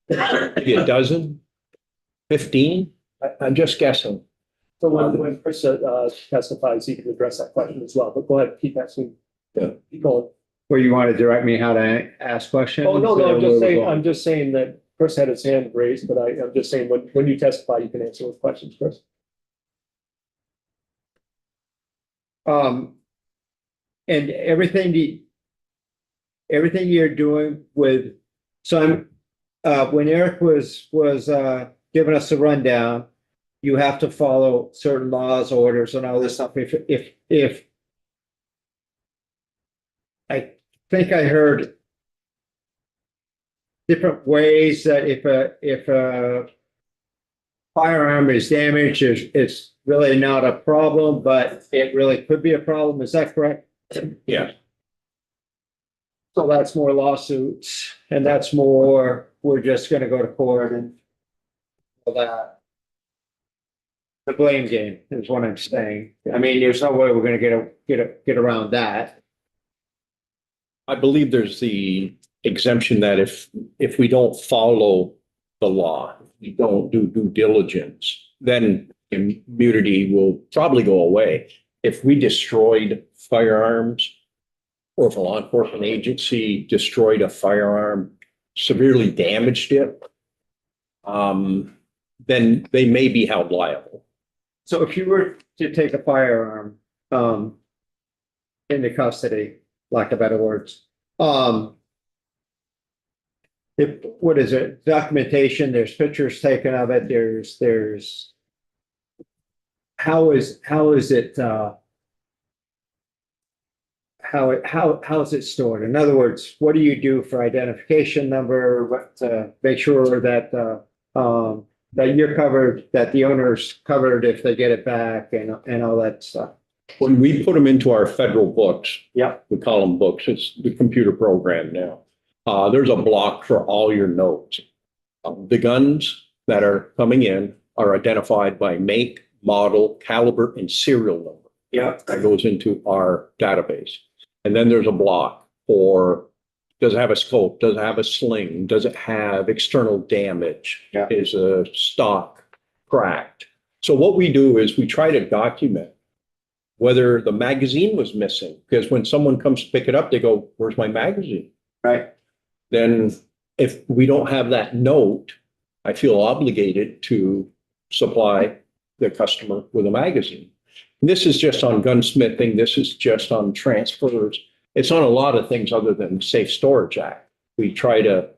Maybe a dozen, 15. I'm just guessing. So when Chris testifies, he can address that question as well, but go ahead, keep asking. Yeah. Keep going. Or you want to direct me how to ask questions? Oh, no, Or I'm where we're I'm going? just saying that Chris had his hand raised, but I'm just saying when you testify, you can answer those questions, Chris. And everything you're doing with, so when Eric was giving us a rundown, you have to follow certain laws, orders, and all this stuff. If I think I heard different ways that if a firearm is damaged, it's really not a problem, but it really could be a problem. Is that correct? Yeah. So that's more lawsuits, and that's more, we're just gonna go to court and all that. The blame game is what I'm saying. I mean, there's no way we're gonna get around that. I believe there's the exemption that if we don't follow the law, you don't do due diligence, then immunity will probably go away. If we destroyed firearms, or if a law enforcement agency destroyed a firearm, severely damaged it, then they may be held liable. So if you were to take a firearm, into custody, lack of better words, if, what is it, documentation, there's pictures taken of it, there's, how is it, how is it stored? In other words, what do you do for identification number, what, make sure that, that you're covered, that the owner's covered if they get it back and all that stuff? When we put them into our federal books, Yeah. we call them books, it's the computer program now. There's a block for all your notes. The guns that are coming in are identified by make, model, caliber, and serial number. Yeah. That goes into our database. And then there's a block for, does it have a scope? Does it have a sling? Does it have external damage? Yeah. Is a stock cracked? So what we do is we try to document whether the magazine was missing, because when someone comes to pick it up, they go, where's my magazine? Right. Then if we don't have that note, I feel obligated to supply the customer with a magazine. And this is just on gunsmithing. This is just on transfers. It's on a lot of things other than the Safe Storage Act. We try to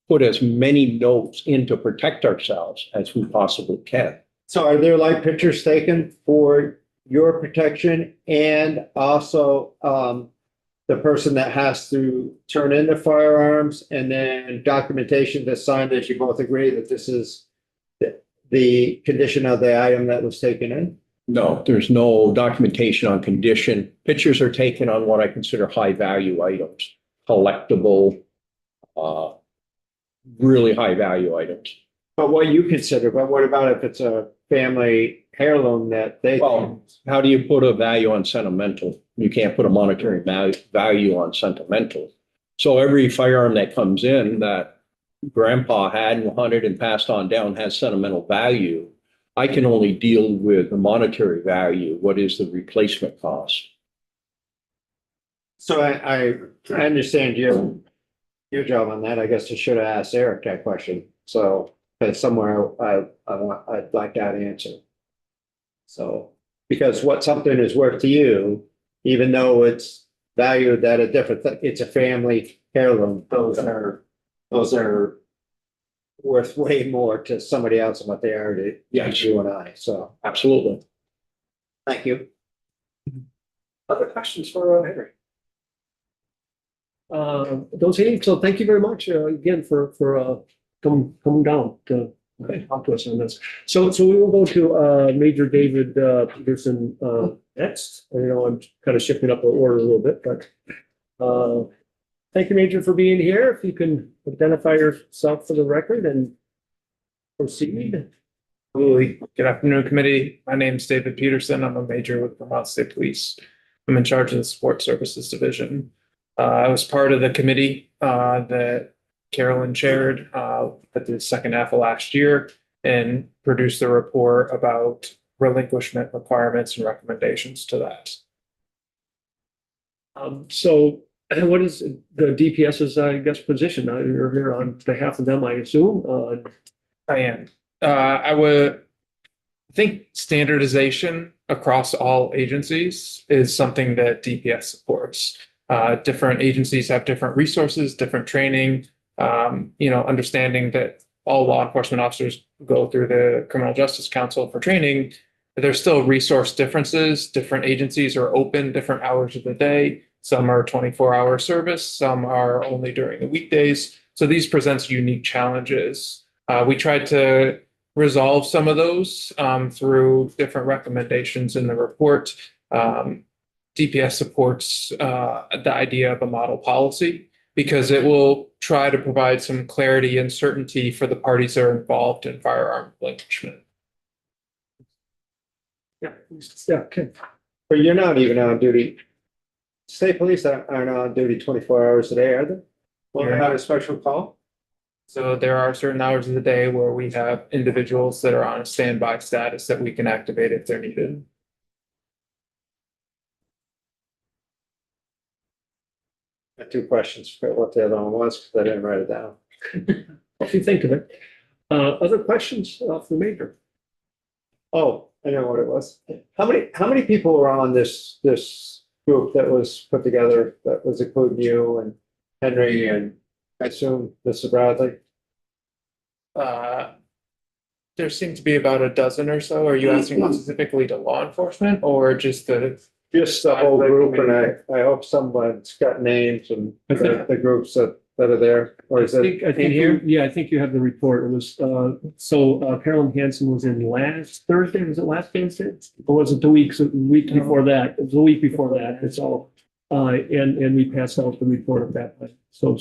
put as many notes in to protect ourselves as we possibly can. So are there like pictures taken for your protection and also, the person that has to turn in the firearms and then documentation to sign that you both agree that this is the condition of the item that was taken in? No, there's no documentation on condition. Pictures are taken on what I consider high value items, collectible, really high value items. But what you consider, but what about if it's a family heirloom that they? Well, how do you put a value on sentimental? You can't put a monetary value on sentimental. So every firearm that comes in that grandpa had and hunted and passed on down has sentimental value. I can only deal with the monetary value. What is the replacement cost? So I understand your job on that. I guess I should have asked Eric that question. So, but somewhere I'd like that answer. So, because what something is worth to you, even though it's valued at a different, it's a family heirloom, those are worth way more to somebody else than what they are to Yes. you and I. So, Absolutely. thank you. Other questions for Henry? Those eight, so thank you very much again for coming down to talk to us on this. So we will go to Major David Peterson next. I know I'm kind of shifting up the order a little bit, but thank you, Major, for being here. If you can identify yourself for the record and proceed. Absolutely. Good afternoon, committee. My name is David Peterson. I'm a major with Vermont State Police. I'm in charge of the Support Services Division. I was part of the committee that Carolyn chaired at the second half of last year and produced a report about relinquishment requirements and recommendations to that. So what is the DPS's, I guess, position? You're here on behalf of them, I assume. I am. I would think standardization across all agencies is something that DPS supports. Different agencies have different resources, different training, understanding that all law enforcement officers go through the Criminal Justice Council for training. But there's still resource differences. Different agencies are open different hours of the day. Some are 24-hour service, some are only during the weekdays. So these presents unique challenges. We tried to resolve some of those through different recommendations in the report. DPS supports the idea of a model policy because it will try to provide some clarity and certainty for the parties that are involved in firearm relinquishment. Yeah, okay. But you're not even on duty. State police aren't on duty 24 hours a day, are they? Well, they're not a special call? So there are certain hours of the day where we have individuals that are on a standby status that we can activate if they're needed. Got two questions, forgot what the other one was, because I didn't write it down. If you think of it. Other questions off the major? Oh, I know what it was. How many people were on this group that was put together, that was including you and Henry and I assume Mr. Bradley? There seem to be about a dozen or so. Are you asking specifically to law enforcement or just the? Just the whole group, and I hope someone's got names and the groups that are there, or is it I think in here? yeah, I think you have the report. It was, Carolyn Hanson was in last Thursday, was it last Thursday? Or was it the week before that? It was the week before that, it's all. And we passed out the report of that, so.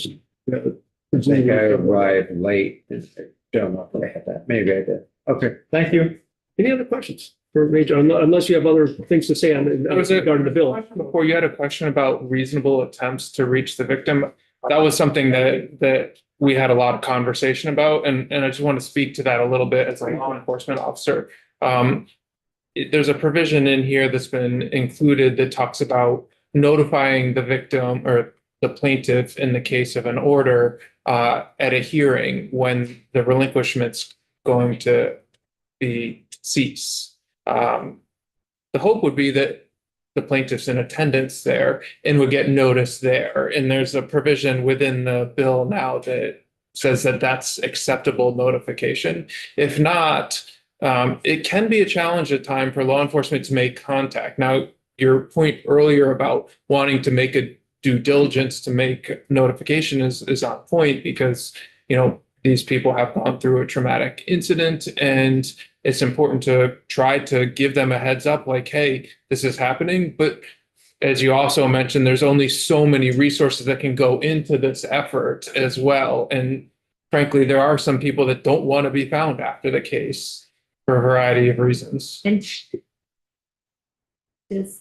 Yeah, I think I arrived late, don't know if I had that, maybe I did. Okay, thank you. Any other questions for Major, unless you have other things to say on regarding the bill? Before, you had a question about reasonable attempts to reach the victim. That was something that we had a lot of conversation about, and I just want to speak to that a little bit as a law enforcement officer. There's a provision in here that's been included that talks about notifying the victim or the plaintiff in the case of an order at a hearing when the relinquishment's going to be cease. The hope would be that the plaintiff's in attendance there and would get notice there. And there's a provision within the bill now that says that that's acceptable notification. If not, it can be a challenge at time for law enforcement to make contact. Now, your point earlier about wanting to make a due diligence to make notification is on point because, these people have gone through a traumatic incident and it's important to try to give them a heads up like, hey, this is happening. But as you also mentioned, there's only so many resources that can go into this effort as well. And frankly, there are some people that don't want to be found after the case for a variety of reasons. And should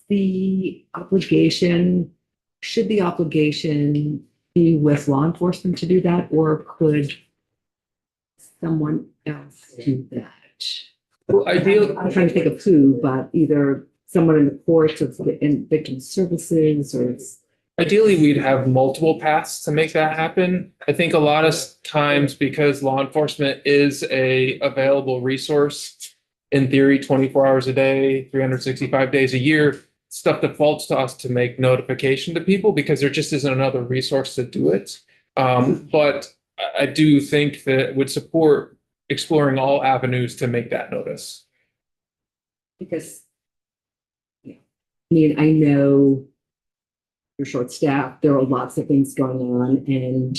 the obligation be with law enforcement to do that, or could someone else do that? Well, ideally, I'm trying to think of who, but either someone in the courts or in victim services or. Ideally, we'd have multiple paths to make that happen. I think a lot of times because law enforcement is a available resource, in theory, 24 hours a day, 365 days a year, stuff defaults to us to make notification to people because there just isn't another resource to do it. But I do think that it would support exploring all avenues to make that notice. Because, I know you're short-staffed, there are lots of things going on, and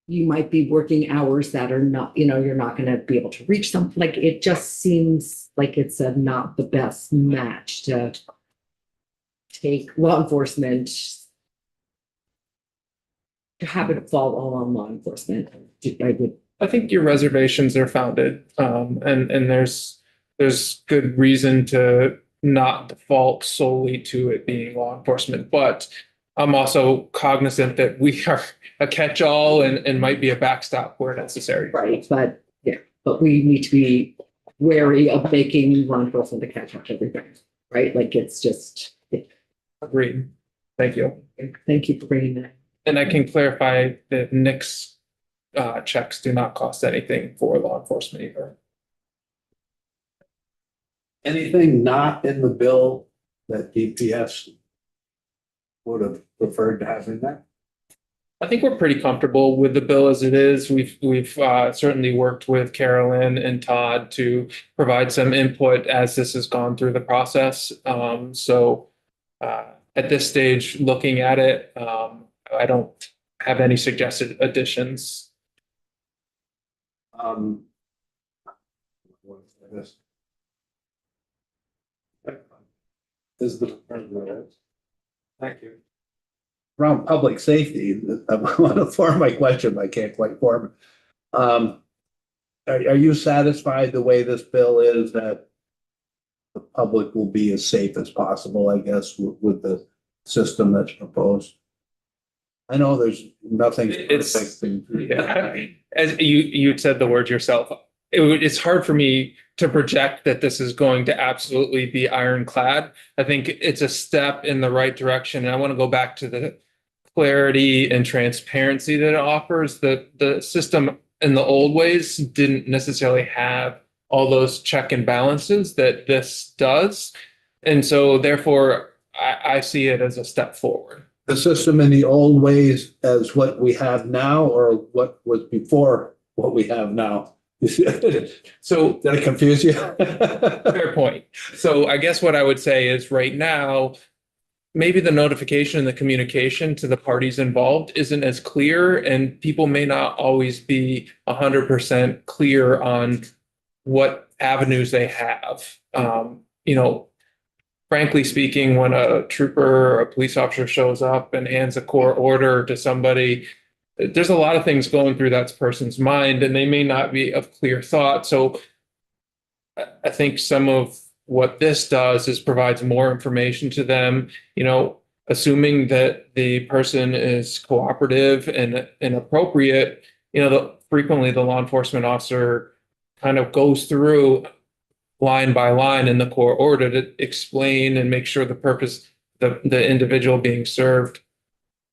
you might be working hours that are not, you're not going to be able to reach them. Like, it just seems like it's not the best match to take law enforcement, to have it fall all on law enforcement. I think your reservations are founded, and there's good reason to not default solely to it being law enforcement. But I'm also cognizant that we are a catch-all and might be a backstop where necessary. Right, but we need to be wary of making law enforcement the catch up everything, right? Like, it's just. Agreed. Thank you. Thank you for bringing that. And I can clarify that NICS checks do not cost anything for law enforcement either. Anything not in the bill that DPS would have preferred to have in there? I think we're pretty comfortable with the bill as it is. We've certainly worked with Carolyn and Todd to provide some input as this has gone through the process. At this stage, looking at it, I don't have any suggested additions. Is the thank you. Around public safety, I want to form my question, but I can't quite form it. Are you satisfied the way this bill is, that the public will be as safe as possible, I guess, with the system that's proposed? I know there's nothing. It's- Yeah, as you said the word yourself, it's hard for me to project that this is going to absolutely be ironclad. I think it's a step in the right direction, and I want to go back to the clarity and transparency that it offers. The system in the old ways didn't necessarily have all those check and balances that this does, and so therefore I see it as a step forward. The system in the old ways as what we have now, or what was before what we have now? So Did I confuse you? fair point. So I guess what I would say is right now, maybe the notification and the communication to the parties involved isn't as clear, and people may not always be 100% clear on what avenues they have. Frankly speaking, when a trooper or a police officer shows up and hands a court order to somebody, there's a lot of things going through that person's mind, and they may not be of clear thought. So I think some of what this does is provides more information to them, assuming that the person is cooperative and appropriate, frequently the law enforcement officer kind of goes through line by line in the court order to explain and make sure the purpose, the individual being served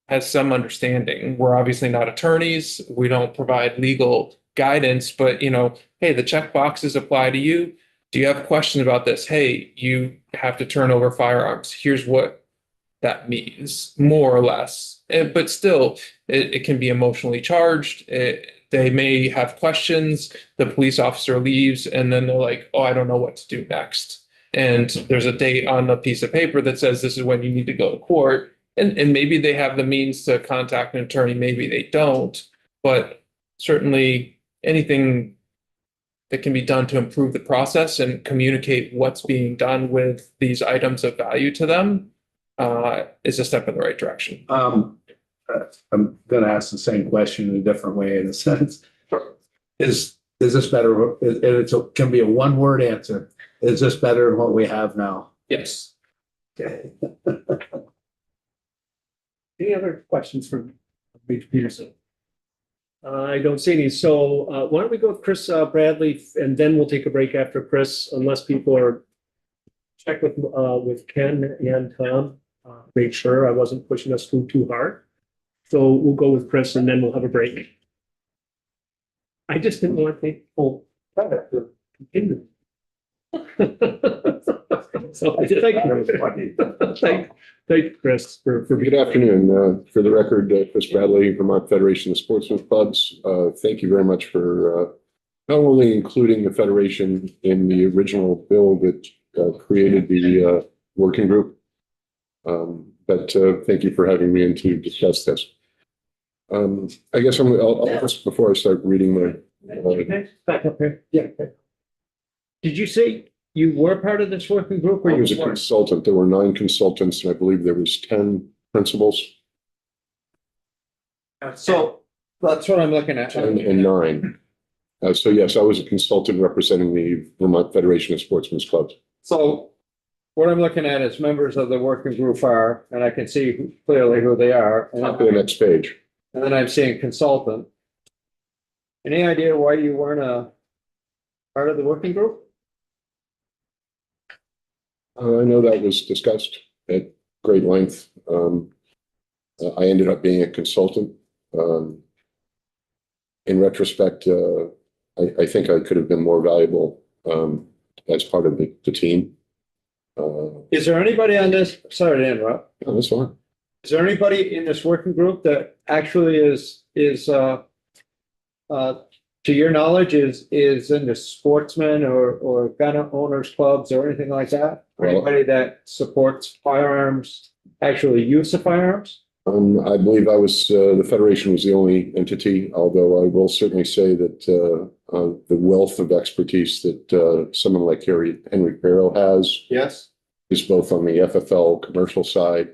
has some understanding. We're obviously not attorneys. We don't provide legal guidance, but hey, the check boxes apply to you. Do you have questions about this? Hey, you have to turn over firearms. Here's what that means, more or less. But still, it can be emotionally charged. They may have questions. The police officer leaves, and then they're like, oh, I don't know what to do next. And there's a date on a piece of paper that says this is when you need to go to court. And maybe they have the means to contact an attorney, maybe they don't. But certainly anything that can be done to improve the process and communicate what's being done with these items of value to them is a step in the right direction. I'm gonna ask the same question in a different way in a sense. Is this better? And can be a one-word answer. Is this better than what we have now? Yes. Okay. Any other questions from Major Peterson? I don't see any. So why don't we go with Chris Bradley, and then we'll take a break after Chris, unless people are check with Ken and Tom. Make sure I wasn't pushing us too hard. So we'll go with Chris, and then we'll have a break. I just didn't want to continue. So thank you. Thank you, Chris, for Good afternoon. For the record, Chris Bradley, Vermont Federation of Sportsmen's Clubs. Thank you very much for not only including the Federation in the original bill that created the working group, but thank you for having me in to discuss this. I guess I'll just, before I start reading my. Back up here. Yeah. Okay. Did you say you were part of this working group? Or I you was a weren't? consultant. There were 9 consultants, and I believe there was 10 principals. So that's what I'm looking at. 10 and 9. So yes, I was a consultant representing the Vermont Federation of Sportsmen's Clubs. So what I'm looking at is members of the working group are, and I can see clearly who they are. Top of the next page. And then I'm seeing consultant. Any idea why you weren't a part of the working group? I know that was discussed at great length. I ended up being a consultant. In retrospect, I think I could have been more valuable as part of the team. Is there anybody on this, sorry to interrupt, No, that's fine. is there anybody in this working group that actually is to your knowledge, is in the sportsmen or gun owners clubs or anything like that? Or Well- anybody that supports firearms, actually use of firearms? I believe the Federation was the only entity, although I will certainly say that the wealth of expertise that someone like Henry Farrell has Yes. is both on the FFL commercial side,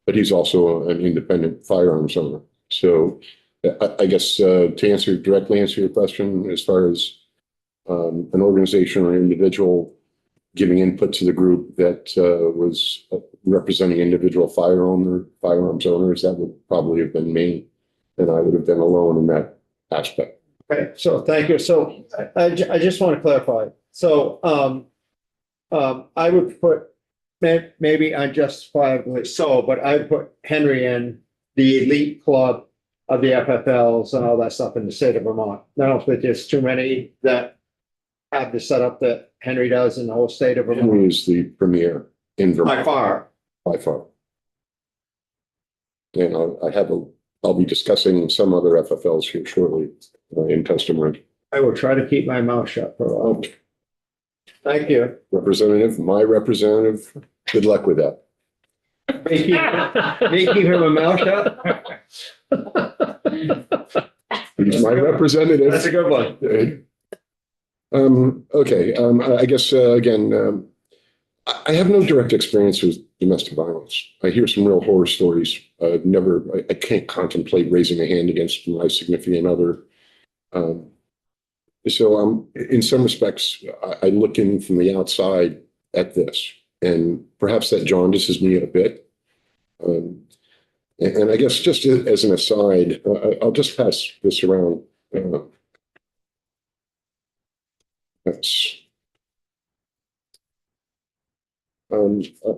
but he's also an independent firearms owner. So I guess to directly answer your question, as far as an organization or individual giving input to the group that was representing individual firearms owners, that would probably have been me. And I would have been alone in that aspect. Okay, so thank you. So I just want to clarify. So, I would put, maybe unjustifiably so, but I would put Henry in the elite club of the FFLs and all that stuff in the state of Vermont. I don't think there's too many that have the setup that Henry does in the whole state of Henry Vermont. is the premier in By Vermont far. by far. And I'll be discussing some other FFLs here shortly in customary. I will try to keep my mouth shut for a while. Thank you. My representative, good luck with that. Me keeping my mouth shut? He's my representative. That's a good one. Okay, I guess, again, I have no direct experience with domestic violence. I hear some real horror stories. I can't contemplate raising a hand against my significant other. So in some respects, I look in from the outside at this, and perhaps that jaundices me a bit. And I guess just as an aside, I'll just pass this around.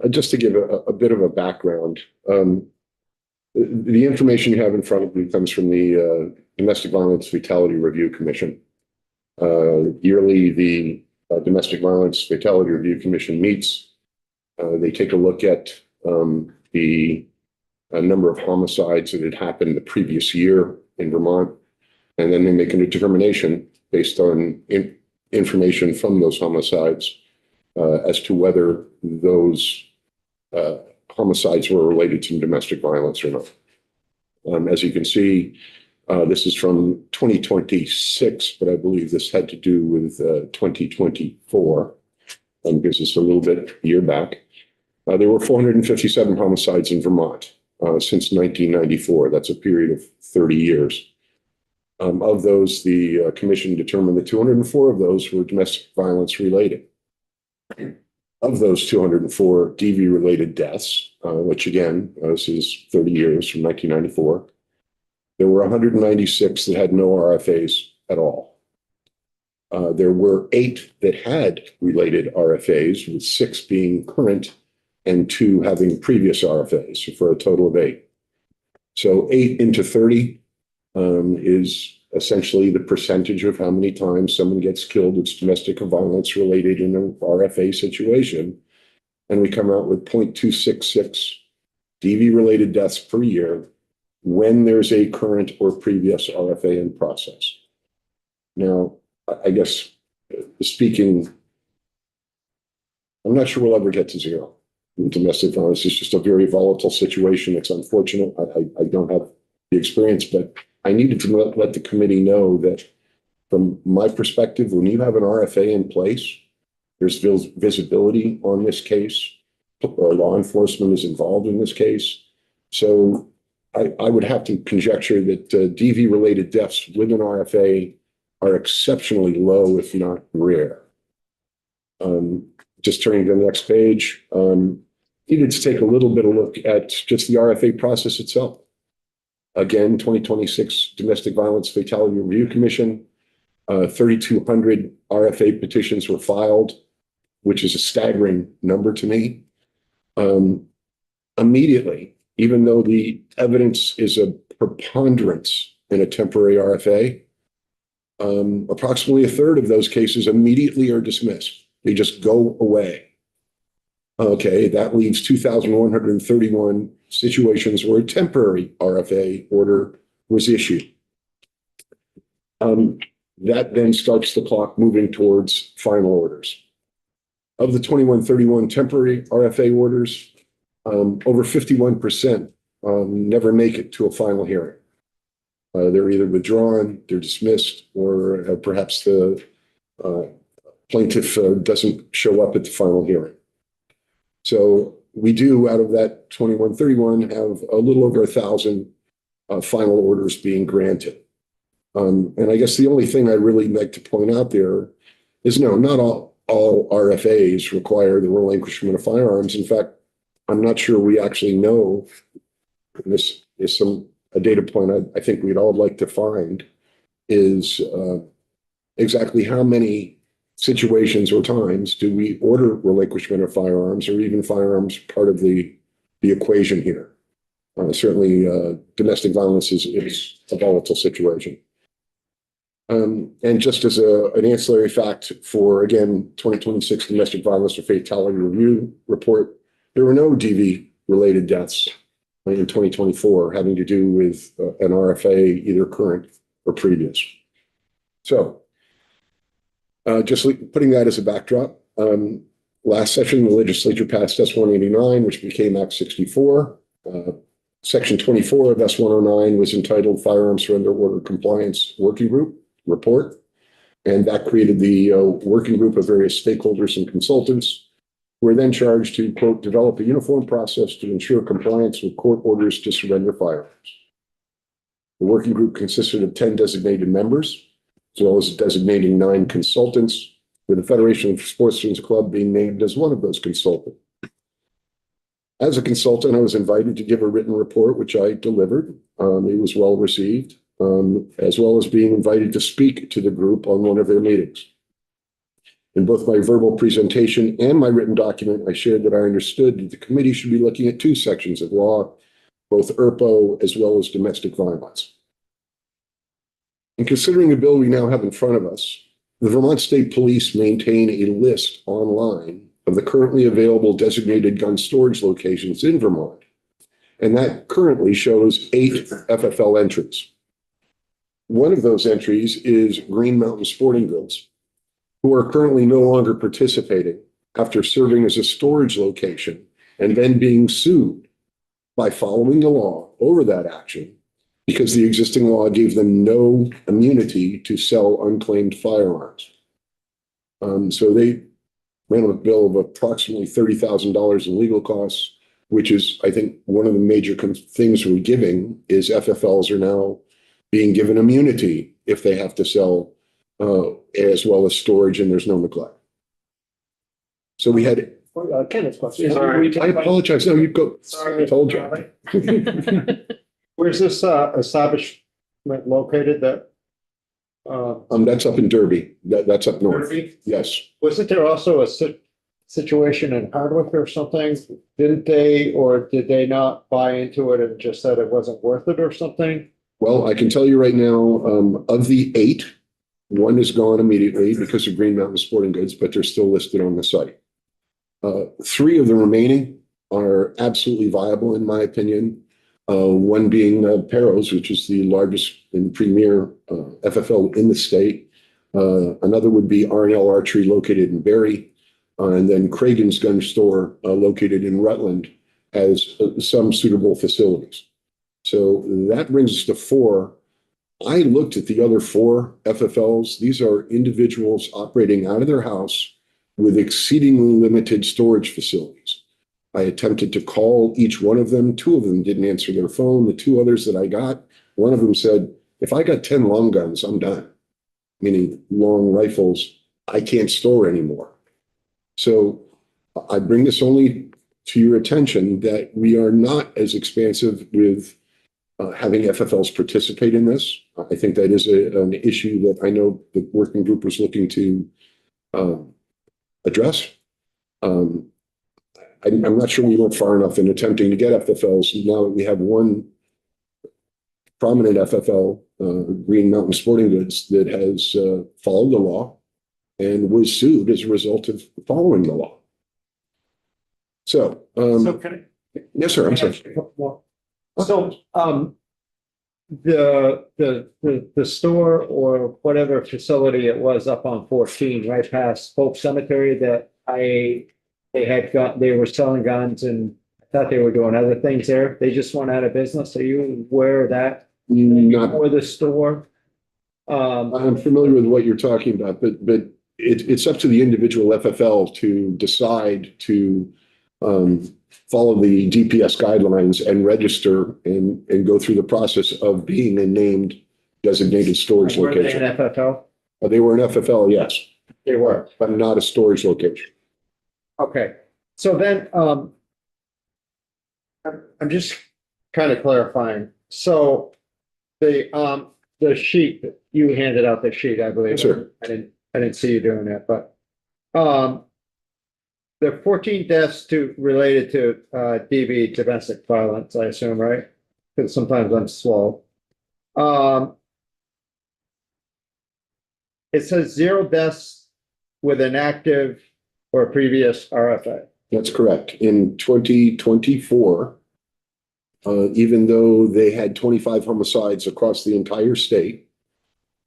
Just to give a bit of a background, the information you have in front of you comes from the Domestic Violence Fatality Review Commission. Yearly, the Domestic Violence Fatality Review Commission meets. They take a look at the number of homicides that had happened the previous year in Vermont, and then they make a determination based on information from those homicides as to whether those homicides were related to domestic violence or not. As you can see, this is from 2026, but I believe this had to do with 2024. Gives us a little bit year back. There were 457 homicides in Vermont since 1994. That's a period of 30 years. Of those, the commission determined that 204 of those were domestic violence related. Of those 204 DV related deaths, which again, this is 30 years from 1994, there were 196 that had no RFAs at all. There were 8 that had related RFAs, with 6 being current and 2 having previous RFAs, for a total of 8. So 8 into 30 is essentially the percentage of how many times someone gets killed that's domestic violence related in an RFA situation. And we come out with 0.266 DV related deaths per year when there's a current or previous RFA in process. Now, I guess speaking, I'm not sure we'll ever get to 0 with domestic violence. It's just a very volatile situation. It's unfortunate. I don't have the experience, but I needed to let the committee know that from my perspective, when you have an RFA in place, there's visibility on this case. Law enforcement is involved in this case. So I would have to conjecture that DV-related deaths with an RFA are exceptionally low, if not rare. Just turning to the next page, needed to take a little bit of look at just the RFA process itself. Again, 2026 Domestic Violence Fatality Review Commission, 3,200 RFA petitions were filed, which is a staggering number to me. Immediately, even though the evidence is a preponderance in a temporary RFA, approximately a third of those cases immediately are dismissed. They just go away. Okay, that leaves 2,131 situations where a temporary RFA order was issued. That then starts the clock moving towards final orders. Of the 2,131 temporary RFA orders, over 51% never make it to a final hearing. They're either withdrawn, they're dismissed, or perhaps the plaintiff doesn't show up at the final hearing. So we do, out of that 2,131, have a little over 1,000 final orders being granted. And I guess the only thing I really like to point out there is, no, not all RFAs require the relinquishment of firearms. In fact, I'm not sure we actually know. And this is a data point I think we'd all like to find is exactly how many situations or times do we order relinquishment of firearms or even firearms part of the equation here. Certainly, domestic violence is a volatile situation. And just as an ancillary fact for, again, 2026 Domestic Violence or Fatality Review Report, there were no DV-related deaths in 2024 having to do with an RFA, either current or previous. So just putting that as a backdrop, last session, the legislature passed S-189, which became Act 64. Section 24 of S-109 was entitled Firearm Surrender Order Compliance Working Group Report. And that created the working group of various stakeholders and consultants who were then charged to, quote, develop a uniform process to ensure compliance with court orders to surrender firearms. The working group consisted of 10 designated members, as well as designating 9 consultants, with the Federation of Sportsmen's Club being named as one of those consultants. As a consultant, I was invited to give a written report, which I delivered. It was well received, as well as being invited to speak to the group on one of their meetings. In both my verbal presentation and my written document, I shared that I understood that the committee should be looking at 2 sections of law, both ERPO as well as domestic violence. In considering the bill we now have in front of us, the Vermont State Police maintain a list online of the currently available designated gun storage locations in Vermont, and that currently shows 8 FFL entries. One of those entries is Green Mountain Sporting Goods, who are currently no longer participating after serving as a storage location and then being sued by following the law over that action because the existing law gave them no immunity to sell unclaimed firearms. So they ran a bill of approximately $30,000 in legal costs, which is, I think, one of the major things we're giving is FFLs are now being given immunity if they have to sell as well as storage and there's no neglect. So we had Kenneth's question. I apologize. No, you go. Sorry. I told you. Where's this establishment located that? That's up in Derby. That's up north. Derby? Yes. Wasn't there also a situation in Hardwick or something? Didn't they, or did they not buy into it and just said it wasn't worth it or something? Well, I can tell you right now, of the 8, 1 is gone immediately because of Green Mountain Sporting Goods, but they're still listed on the site. 3 of the remaining are absolutely viable, in my opinion. One being Perros, which is the largest and premier FFL in the state. Another would be R&L Archery, located in Barrie. And then Cragen's Gun Store, located in Rutland, has some suitable facilities. So that brings us to 4. I looked at the other 4 FFLs. These are individuals operating out of their house with exceedingly limited storage facilities. I attempted to call each one of them. 2 of them didn't answer their phone. The 2 others that I got, one of them said, if I got 10 long guns, I'm done. Meaning long rifles, I can't store anymore. So I bring this only to your attention that we are not as expansive with having FFLs participate in this. I think that is an issue that I know the working group was looking to address. I'm not sure we went far enough in attempting to get FFLs. Now that we have one prominent FFL, Green Mountain Sporting Goods, that has followed the law and was sued as a result of following the law. So, So can yes, sir. I'm sorry. So, the store or whatever facility it was up on 14, right past Pope Cemetery, that they were selling guns, and I thought they were doing other things there. They just went out of business. Are you aware of that? Not, Or the store? I'm familiar with what you're talking about, but it's up to the individual FFL to decide to follow the DPS guidelines and register and go through the process of being a named designated storage Were they location. an FFL? They were an FFL, yes, They were. but not a storage location. Okay. So then, I'm just kind of clarifying. So the sheet, you handed out the sheet, I believe. Yes, sir. I didn't see you doing that, but, the 14 deaths related to, DV, domestic violence, I assume, right? Because sometimes I'm slow. It says 0 deaths with an active or previous RFA. That's correct. In 2024, even though they had 25 homicides across the entire state,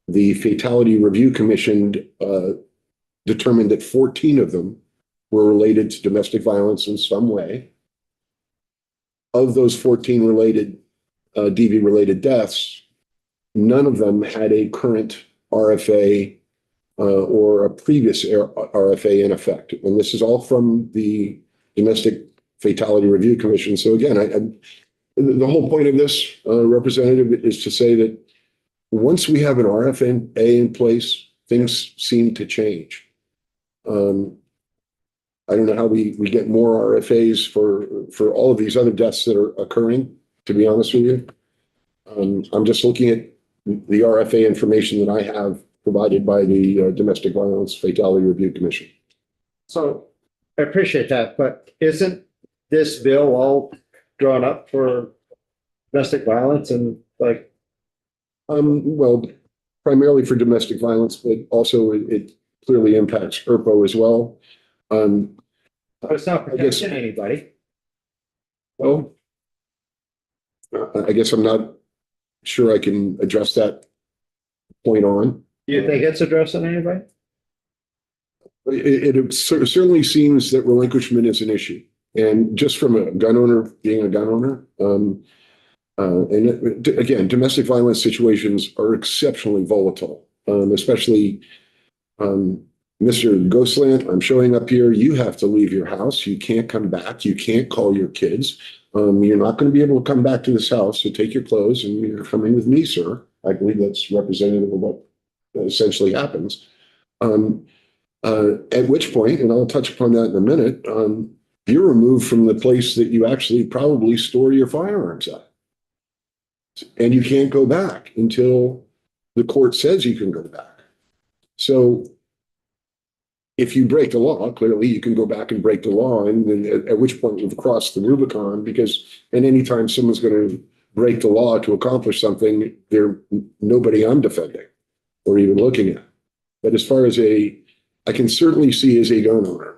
the Fatality Review Commission determined that 14 of them were related to domestic violence in some way. Of those 14 related DV-related deaths, none of them had a current RFA or a previous RFA in effect. And this is all from the Domestic Fatality Review Commission. So again, the whole point of this, Representative, is to say that once we have an RFA in place, things seem to change. I don't know how we get more RFAs for all of these other deaths that are occurring, to be honest with you. I'm just looking at the RFA information that I have provided by the Domestic Violence Fatality Review Commission. So I appreciate that, but isn't this bill all drawn up for domestic violence and like? Well, primarily for domestic violence, but also it clearly impacts ERPO as well. But it's not protecting anybody. Well, I guess I'm not sure I can address that point on. Do you think it's addressing anybody? It certainly seems that relinquishment is an issue. And just from a gun owner, being a gun owner, and again, domestic violence situations are exceptionally volatile, especially Mr. Ghostland, I'm showing up here. You have to leave your house. You can't come back. You can't call your kids. You're not going to be able to come back to this house. So take your clothes and you're coming with me, sir. I believe that's representative of what essentially happens. At which point, and I'll touch upon that in a minute, you're removed from the place that you actually probably store your firearms at. And you can't go back until the court says you can go back. So if you break the law, clearly you can go back and break the law, and then at which point you've crossed the Rubicon, because at any time someone's going to break the law to accomplish something, they're nobody I'm defending or even looking at. But as far as I can certainly see as a gun owner,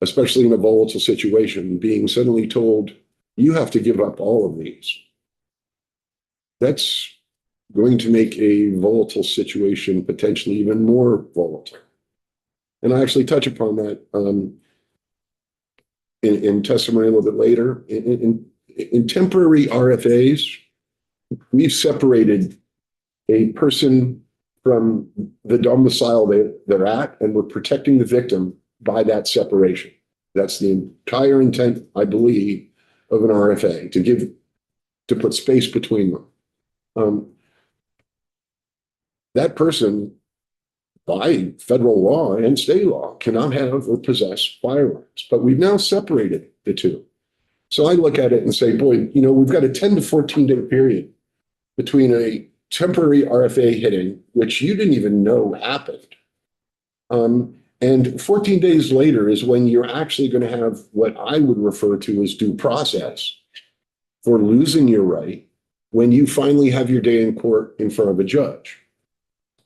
especially in a volatile situation, being suddenly told, you have to give up all of these. That's going to make a volatile situation potentially even more volatile. And I actually touch upon that in testimony a little bit later. In temporary RFAs, we've separated a person from the domicile they're at, and we're protecting the victim by that separation. That's the entire intent, I believe, of an RFA, to put space between them. That person, by federal law and state law, cannot have or possess firearms. But we've now separated the two. So I look at it and say, boy, we've got a 10 to 14 day period between a temporary RFA hitting, which you didn't even know happened. And 14 days later is when you're actually going to have what I would refer to as due process for losing your right when you finally have your day in court in front of a judge.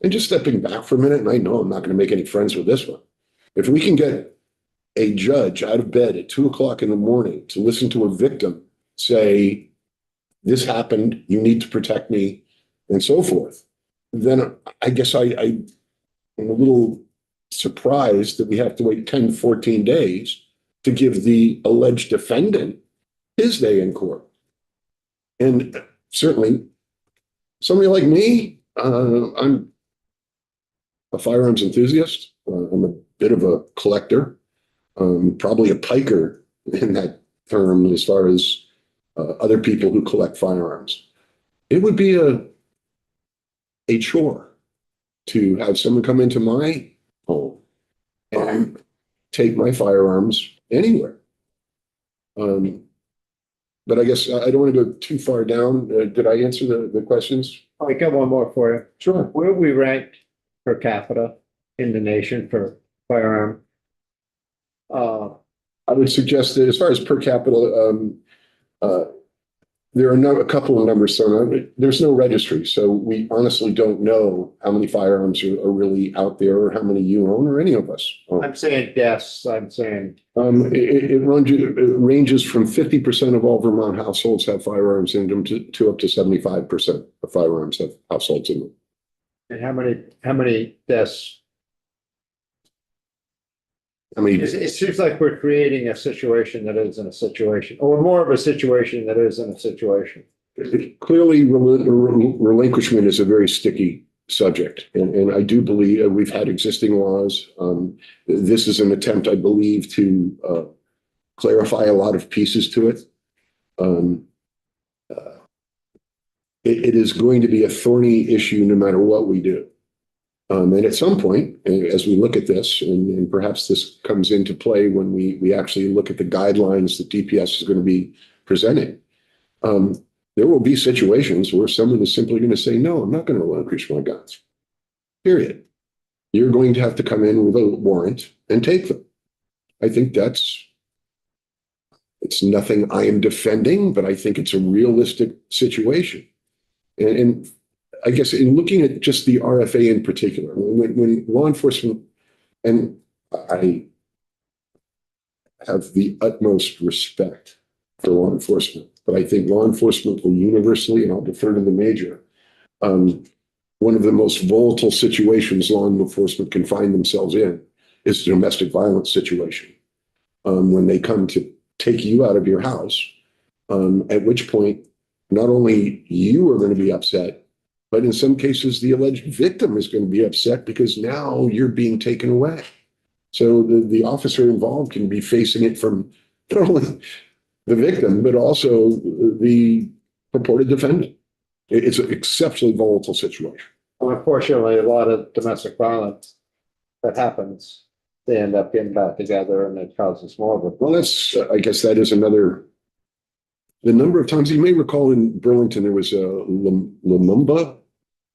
And just stepping back for a minute, and I know I'm not going to make any friends with this one. If we can get a judge out of bed at 2:00 in the morning to listen to a victim say, this happened, you need to protect me, and so forth, then I guess I'm a little surprised that we have to wait 10 to 14 days to give the alleged defendant his day in court. And certainly, somebody like me, I'm a firearms enthusiast. I'm a bit of a collector, probably a piker in that term as far as other people who collect firearms. It would be a chore to have someone come into my home and take my firearms anywhere. But I guess I don't want to go too far down. Did I answer the questions? I got one more for you. Sure. Where we ranked per capita in the nation for firearm? I would suggest that as far as per capita, there are a couple of numbers thrown out. There's no registry, so we honestly don't know how many firearms are really out there or how many you own or any of us own. I'm saying deaths, I'm saying, It ranges from 50% of all Vermont households have firearms in them to up to 75% of firearms have households in them. and how many deaths? I mean, It seems like we're creating a situation that isn't a situation, or more of a situation that isn't a situation. clearly relinquishment is a very sticky subject. And I do believe we've had existing laws. This is an attempt, I believe, to clarify a lot of pieces to it. It is going to be a thorny issue no matter what we do. And at some point, as we look at this, and perhaps this comes into play when we actually look at the guidelines that DPS is going to be presenting, there will be situations where someone is simply going to say, no, I'm not going to relinquish my guns. Period. You're going to have to come in with a warrant and take them. I think it's nothing I am defending, but I think it's a realistic situation. And I guess in looking at just the RFA in particular, when law enforcement, and I have the utmost respect for law enforcement, but I think law enforcement will universally, and I'll defer to the major, one of the most volatile situations law enforcement can find themselves in is a domestic violence situation. When they come to take you out of your house, at which point, not only you are going to be upset, but in some cases, the alleged victim is going to be upset because now you're being taken away. So the officer involved can be facing it from not only the victim, but also the purported defendant. It's an exceptionally volatile situation. Unfortunately, a lot of domestic violence that happens, they end up getting back together and it causes more of a. Well, I guess that is the number of times you may recall in Burlington, there was a Lumumba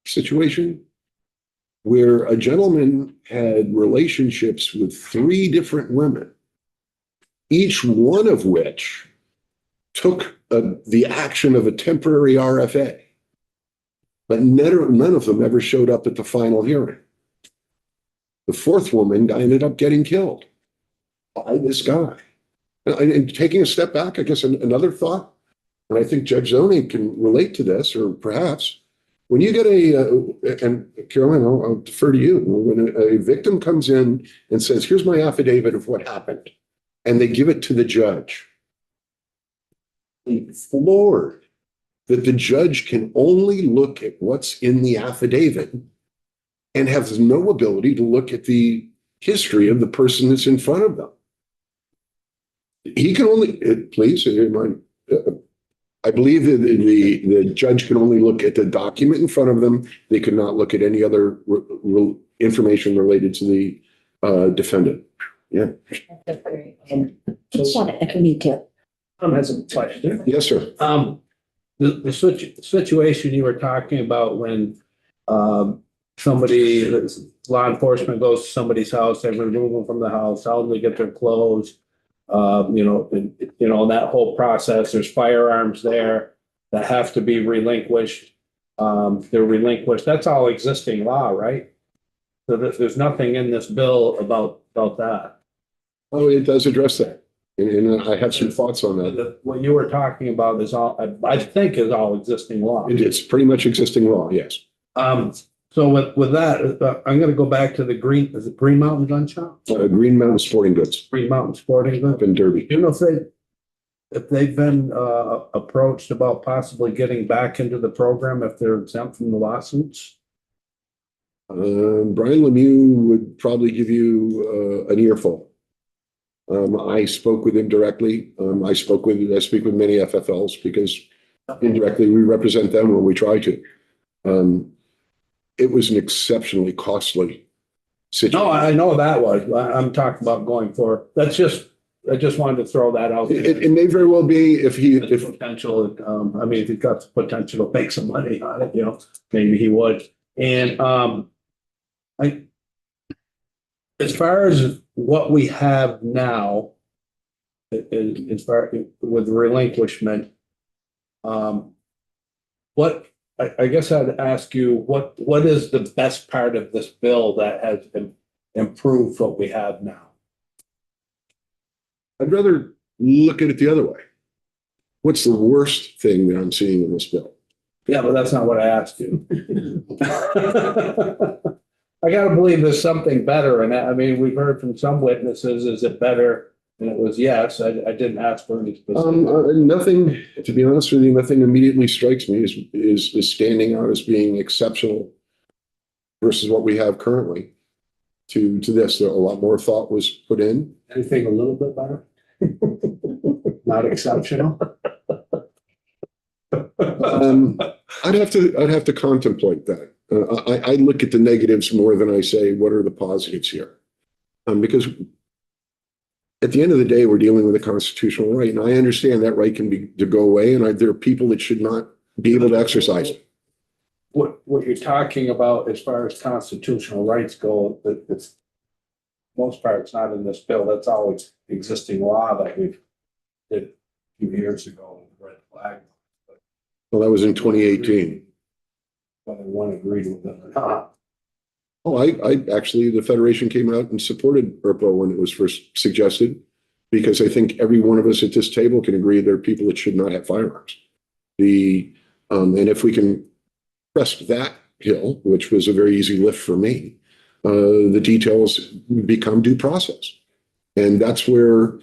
situation where a gentleman had relationships with 3 different women, each one of which took the action of a temporary RFA, but none of them ever showed up at the final hearing. The 4th woman ended up getting killed by this guy. And taking a step back, I guess another thought, and I think Judge Zoning can relate to this, or perhaps, when you get and Carolyn, I'll defer to you, when a victim comes in and says, here's my affidavit of what happened, and they give it to the judge, I'm floored that the judge can only look at what's in the affidavit and has no ability to look at the history of the person that's in front of them. He can only, please, I believe that the judge can only look at the document in front of them. They could not look at any other information related to the defendant. Yeah. Just want to, if we need to. Tom has a question. Yes, sir. The situation you were talking about when law enforcement goes to somebody's house, they remove them from the house, how they get their clothes, that whole process. There's firearms there that have to be relinquished. They're relinquished. That's all existing law, right? So there's nothing in this bill about that. Oh, it does address that. And I have some thoughts on that. What you were talking about is all, I think, is all existing law. It's pretty much existing law, yes. So with that, I'm gonna go back to is it Green Mountain Gun Shop? Green Mountain Sporting Goods Green Mountain Sporting Goods? up in Derby. Do you know if they've been approached about possibly getting back into the program if they're exempt from the lawsuits? Brian Lemieux would probably give you an earful. I spoke with him directly. I speak with many FFLs because indirectly we represent them when we try to. It was an exceptionally costly situation. No, I know that was. I'm talking about going forward. That's just I just wanted to throw that out. there. It may very well be if he, The if, potential, I mean, if he's got the potential to make some money on it, maybe he would. And, as far as what we have now, as far with relinquishment, I guess I'd ask you, what is the best part of this bill that has improved what we have now? I'd rather look at it the other way. What's the worst thing that I'm seeing in this bill? Yeah, but that's not what I asked you. I gotta believe there's something better, and I mean, we've heard from some witnesses, is it better? And it was yes, I didn't ask for any specific. Nothing, to be honest with you, nothing immediately strikes me is standing out as being exceptional versus what we have currently. To this, a lot more thought was put in. Anything a little bit better? Not exceptional? I'd have to contemplate that. I look at the negatives more than I say, what are the positives here? Because at the end of the day, we're dealing with a constitutional right, and I understand that right can be to go away, and there are people that should not be able to exercise it. What you're talking about as far as constitutional rights go, it's most part, it's not in this bill. That's always existing law that we did a few years ago, red flag. Well, that was in 2018. Whether one agreed with it or not. Oh, I actually, the Federation came out and supported ERPO when it was first suggested, because I think every one of us at this table can agree there are people that should not have firearms. And if we can crest that hill, which was a very easy lift for me, the details become due process. And that's where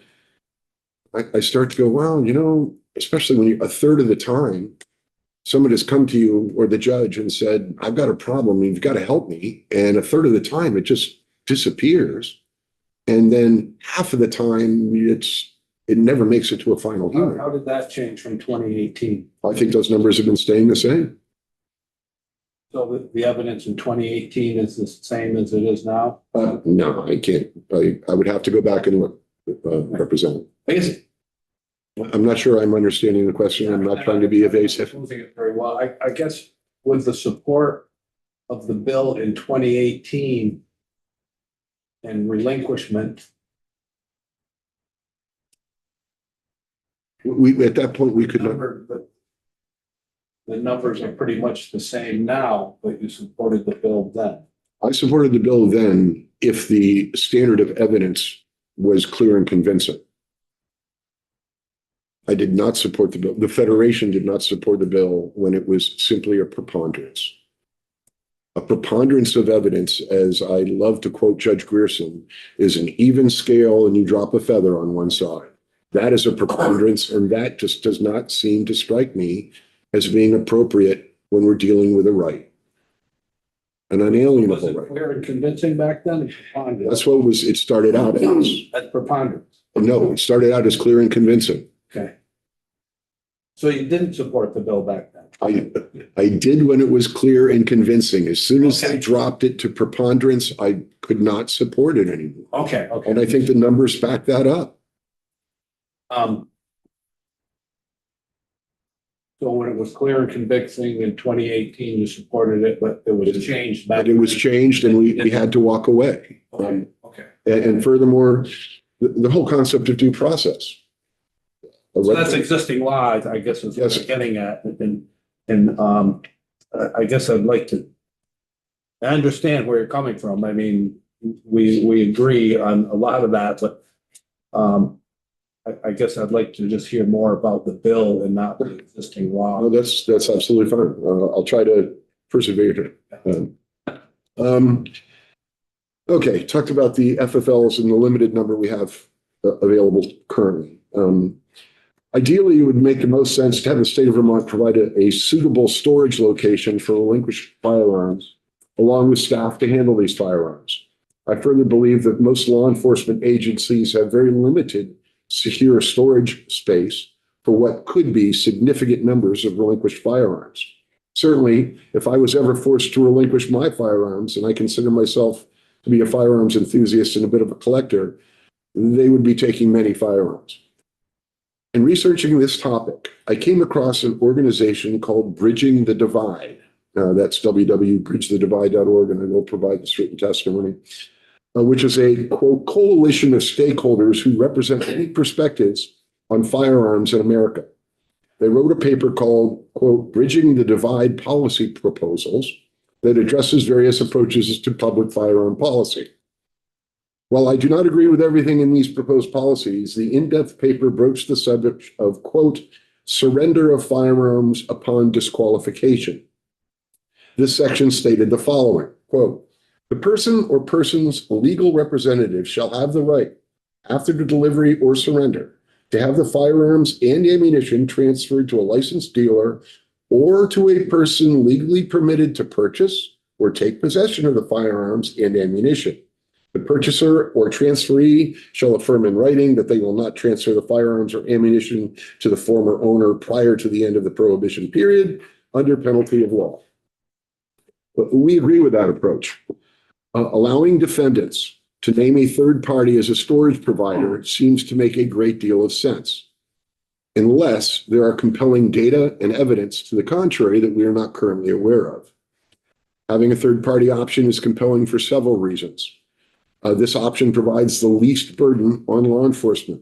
I start to go, well, especially when a third of the time, someone has come to you or the judge and said, I've got a problem, you've got to help me. And a third of the time it just disappears. And then half of the time it never makes it to a final hearing. How did that change from 2018? I think those numbers have been staying the same. So the evidence in 2018 is the same as it is now? No, I can't. I would have to go back and look, Representative. I guess. I'm not sure I'm understanding the question. I'm not trying to be evasive. Moving it very well. I guess with the support of the bill in 2018 and relinquishment. At that point, we could not. The numbers are pretty much the same now, but you supported the bill then. I supported the bill then if the standard of evidence was clear and convincing. I did not support the bill. The Federation did not support the bill when it was simply a preponderance. A preponderance of evidence, as I love to quote Judge Grierson, is an even scale and you drop a feather on one side. That is a preponderance, and that just does not seem to strike me as being appropriate when we're dealing with a right. An Was unalienable it right. clear and convincing back then? That's what it started out as. That's preponderance. No, it started out as clear and convincing. Okay. So you didn't support the bill back then? I did when it was clear and convincing. As soon as they Okay. dropped it to preponderance, I could not support it anymore. Okay, okay. And I think the numbers back that up. So when it was clear and convincing in 2018, you supported it, but it was changed back. But it was changed and we had to walk away. Okay, okay. And furthermore, the whole concept of due process. So that's existing law, I guess is what Yes. I'm getting at. And I guess I'd like to, I understand where you're coming from. I mean, we agree on a lot of that, but I guess I'd like to just hear more about the bill and not the existing law. No, that's absolutely fine. I'll try to persevere here. Okay, talked about the FFLs and the limited number we have available currently. Ideally, it would make the most sense to have the state of Vermont provide a suitable storage location for relinquished firearms, along with staff to handle these firearms. I further believe that most law enforcement agencies have very limited secure storage space for what could be significant numbers of relinquished firearms. Certainly, if I was ever forced to relinquish my firearms, and I consider myself to be a firearms enthusiast and a bit of a collector, they would be taking many firearms. In researching this topic, I came across an organization called Bridging the Divide. That's www.bridgethedivide.org, and I will provide this written testimony, which is a, quote, coalition of stakeholders who represent many perspectives on firearms in America. They wrote a paper called, quote, Bridging the Divide Policy Proposals that addresses various approaches to public firearm policy. While I do not agree with everything in these proposed policies, the in-depth paper broached the subject of, quote, surrender of firearms upon disqualification. This section stated the following, quote, the person or persons legal representative shall have the right, after the delivery or surrender, to have the firearms and ammunition transferred to a licensed dealer or to a person legally permitted to purchase or take possession of the firearms and ammunition. The purchaser or transferee shall affirm in writing that they will not transfer the firearms or ammunition to the former owner prior to the end of the prohibition period under penalty of law. But we agree with that approach. Allowing defendants to name a third party as a storage provider seems to make a great deal of sense, unless there are compelling data and evidence to the contrary that we are not currently aware of. Having a third party option is compelling for several reasons. This option provides the least burden on law enforcement.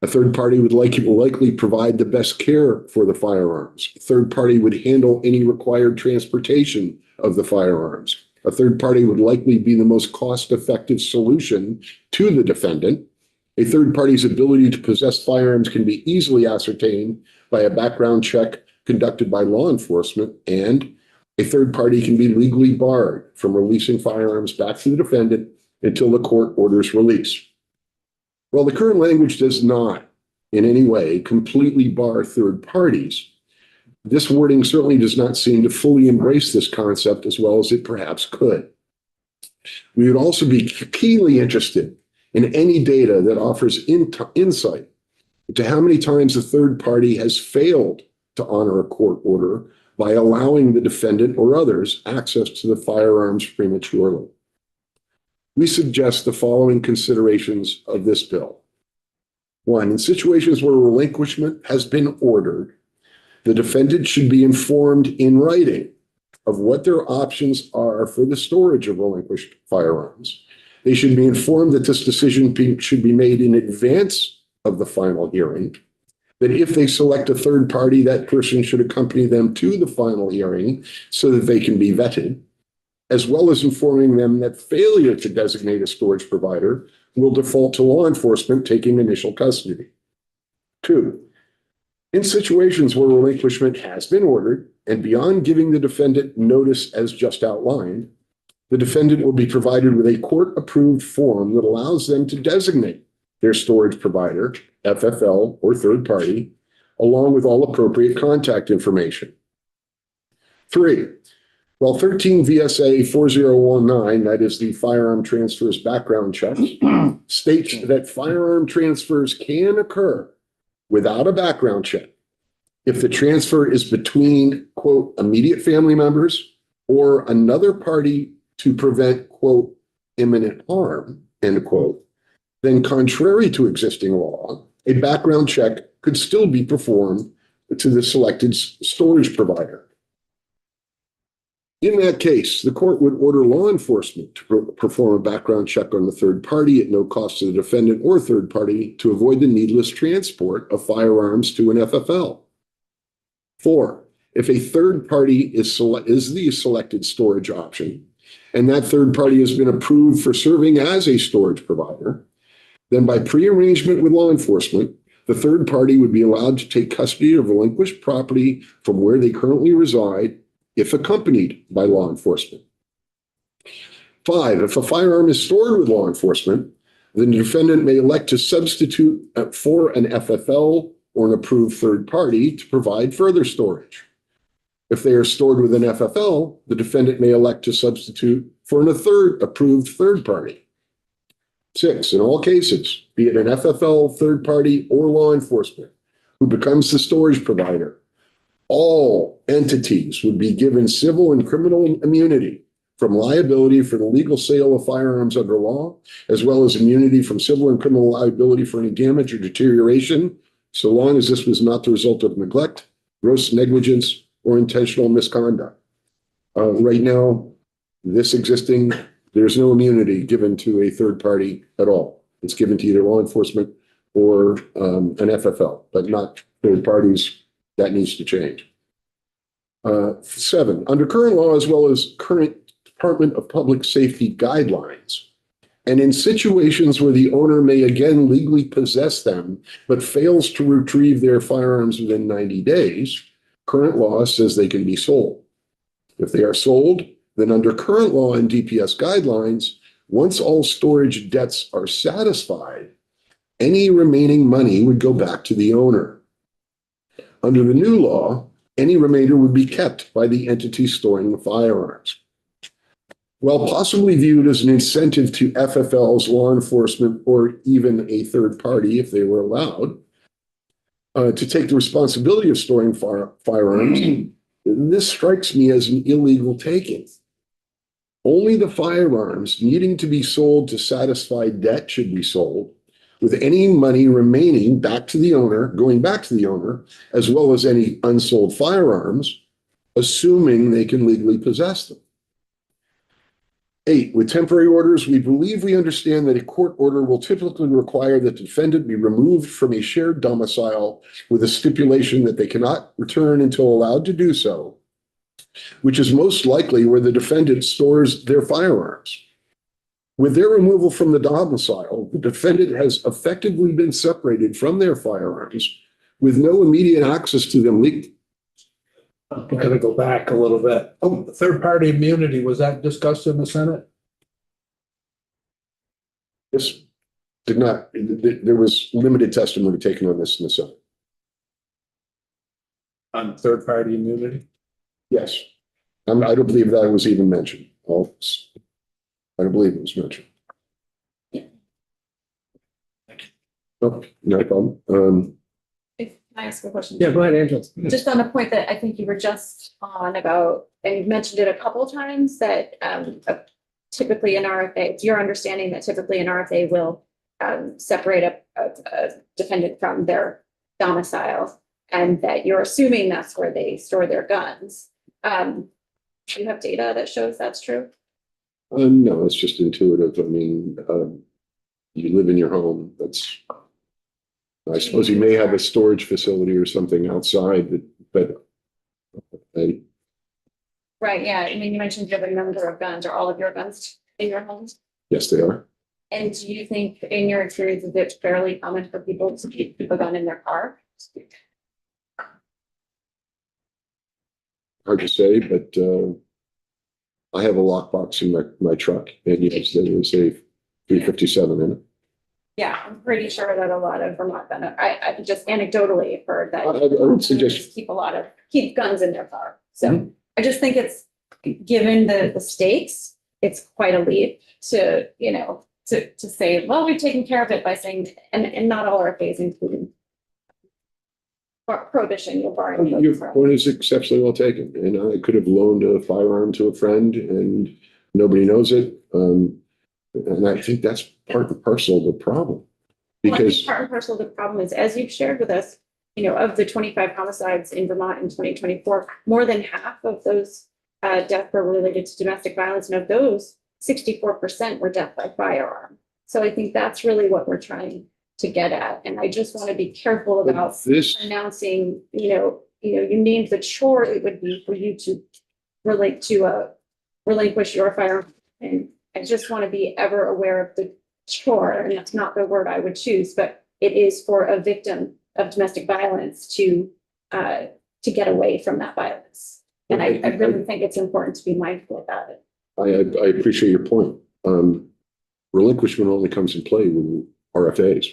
A third party would likely provide the best care for the firearms. A third party would handle any required transportation of the firearms. A third party would likely be the most cost-effective solution to the defendant. A third party's ability to possess firearms can be easily ascertained by a background check conducted by law enforcement, and a third party can be legally barred from releasing firearms back to the defendant until the court orders release. While the current language does not in any way completely bar third parties, this wording certainly does not seem to fully embrace this concept as well as it perhaps could. We would also be keenly interested in any data that offers insight into how many times a third party has failed to honor a court order by allowing the defendant or others access to the firearms prematurely. We suggest the following considerations of this bill. One, in situations where relinquishment has been ordered, the defendant should be informed in writing of what their options are for the storage of relinquished firearms. They should be informed that this decision should be made in advance of the final hearing, that if they select a third party, that person should accompany them to the final hearing so that they can be vetted, as well as informing them that failure to designate a storage provider will default to law enforcement taking initial custody. Two, in situations where relinquishment has been ordered and beyond giving the defendant notice as just outlined, the defendant will be provided with a court-approved form that allows them to designate their storage provider, FFL, or third party, along with all appropriate contact information. Three, while 13 VSA 4019, that is the firearm transfers background check, states that firearm transfers can occur without a background check if the transfer is between, quote, immediate family members or another party to prevent, quote, imminent harm, end quote, then contrary to existing law, a background check could still be performed to the selected storage provider. In that case, the court would order law enforcement to perform a background check on the third party at no cost to the defendant or third party to avoid the needless transport of firearms to an FFL. Four, if a third party is the selected storage option, and that third party has been approved for serving as a storage provider, then by prearrangement with law enforcement, the third party would be allowed to take custody of relinquished property from where they currently reside if accompanied by law enforcement. Five, if a firearm is stored with law enforcement, the defendant may elect to substitute for an FFL or an approved third party to provide further storage. If they are stored with an FFL, the defendant may elect to substitute for an approved third party. Six, in all cases, be it an FFL, third party, or law enforcement who becomes the storage provider, all entities would be given civil and criminal immunity from liability for the legal sale of firearms under law, as well as immunity from civil and criminal liability for any damage or deterioration, so long as this was not the result of neglect, gross negligence, or intentional misconduct. Right now, there's no immunity given to a third party at all. It's given to either law enforcement or an FFL, but not third parties. That needs to change. 7, under current law as well as current Department of Public Safety guidelines, and in situations where the owner may again legally possess them, but fails to retrieve their firearms within 90 days, current law says they can be sold. If they are sold, then under current law and DPS guidelines, once all storage debts are satisfied, any remaining money would go back to the owner. Under the new law, any remainder would be kept by the entity storing the firearms. While possibly viewed as an incentive to FFLs, law enforcement, or even a third party, if they were allowed, to take the responsibility of storing firearms, this strikes me as an illegal taking. Only the firearms needing to be sold to satisfy debt should be sold, with any money remaining going back to the owner, as well as any unsold firearms, assuming they can legally possess them. 8, with temporary orders, we understand that a court order will typically require that the defendant be removed from a shared domicile with a stipulation that they cannot return until allowed to do so, which is most likely where the defendant stores their firearms. With their removal from the domicile, the defendant has effectively been separated from their firearms with no immediate access to them legally. I'm gonna go back a little bit. Oh, third-party immunity, was that discussed in the Senate? This did not, there was limited testimony taken on this in the Senate. On third-party immunity? Yes. I don't believe that was even mentioned. I don't believe it was mentioned. Oh, no problem. If, can I ask a question? Yeah, go ahead, Angela. Just on the point that I think you were just on about, and you've mentioned it a couple of times, that typically an RFA, it's your understanding that typically an RFA will separate a defendant from their domicile, and that you're assuming that's where they store their guns. Do you have data that shows that's true? No, it's just intuitive. I mean, you live in your home. I suppose you may have a storage facility or something outside, but Right, yeah. I mean, you mentioned you have a number of guns. Are all of your guns in your homes? yes, they are. And do you think, in your experience, is it fairly common for people to keep a gun in their car? Hard to say, but I have a lockbox in my truck, and yes, there is a 357 in it. Yeah, I'm pretty sure that a lot of Vermont gun, I just anecdotally heard that. I would suggest Keep guns in their car. So I just think it's, given the stakes, it's quite a leap to, to say, well, we've taken care of it by saying, and not all RFAs including prohibition, you're barring. Your point is exceptionally well taken. And I could have loaned a firearm to a friend and nobody knows it. And I think that's part and parcel of the problem. Because part and parcel of the problem is, as you've shared with us, of the 25 homicides in Vermont in 2024, more than half of those deaths were related to domestic violence. And of those, 64% were death by firearm. So I think that's really what we're trying to get at. And I just want to be careful about announcing, you named the chore it would be for you to relinquish your firearm. And I just want to be ever aware of the chore, and that's not the word I would choose, but it is for a victim of domestic violence to get away from that violence. And I really think it's important to be mindful about it. I appreciate your point. Relinquishment only comes in play with RFAs.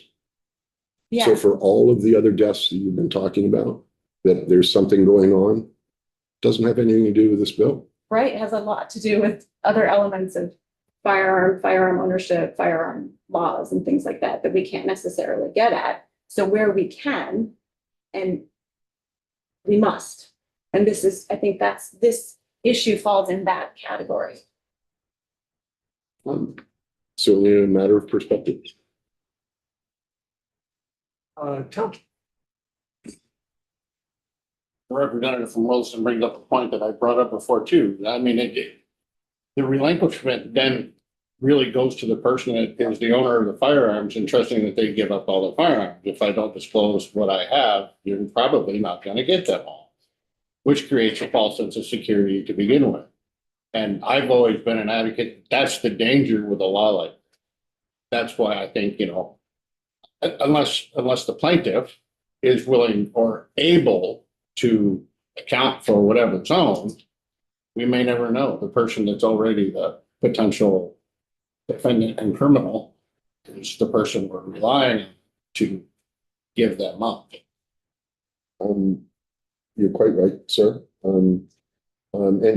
Yeah. So for all of the other deaths that you've been talking about, that there's something going on, doesn't have anything to do with this bill. Right. It has a lot to do with other elements of firearm ownership, firearm laws and things like that we can't necessarily get at. So where we can, and we must. And I think this issue falls in that category. Certainly a matter of perspective. Tom? The representative from Wilson brings up a point that I brought up before too. I mean, the relinquishment then really goes to the person that is the owner of the firearms and trusting that they give up all the firearms. If I don't disclose what I have, you're probably not going to get them all, which creates a false sense of security to begin with. And I've always been an advocate. That's the danger with a law like that. That's why I think, unless the plaintiff is willing or able to account for whatever's owned, we may never know. The person that's already the potential defendant and criminal is the person we're relying on to give them up. You're quite right, sir. And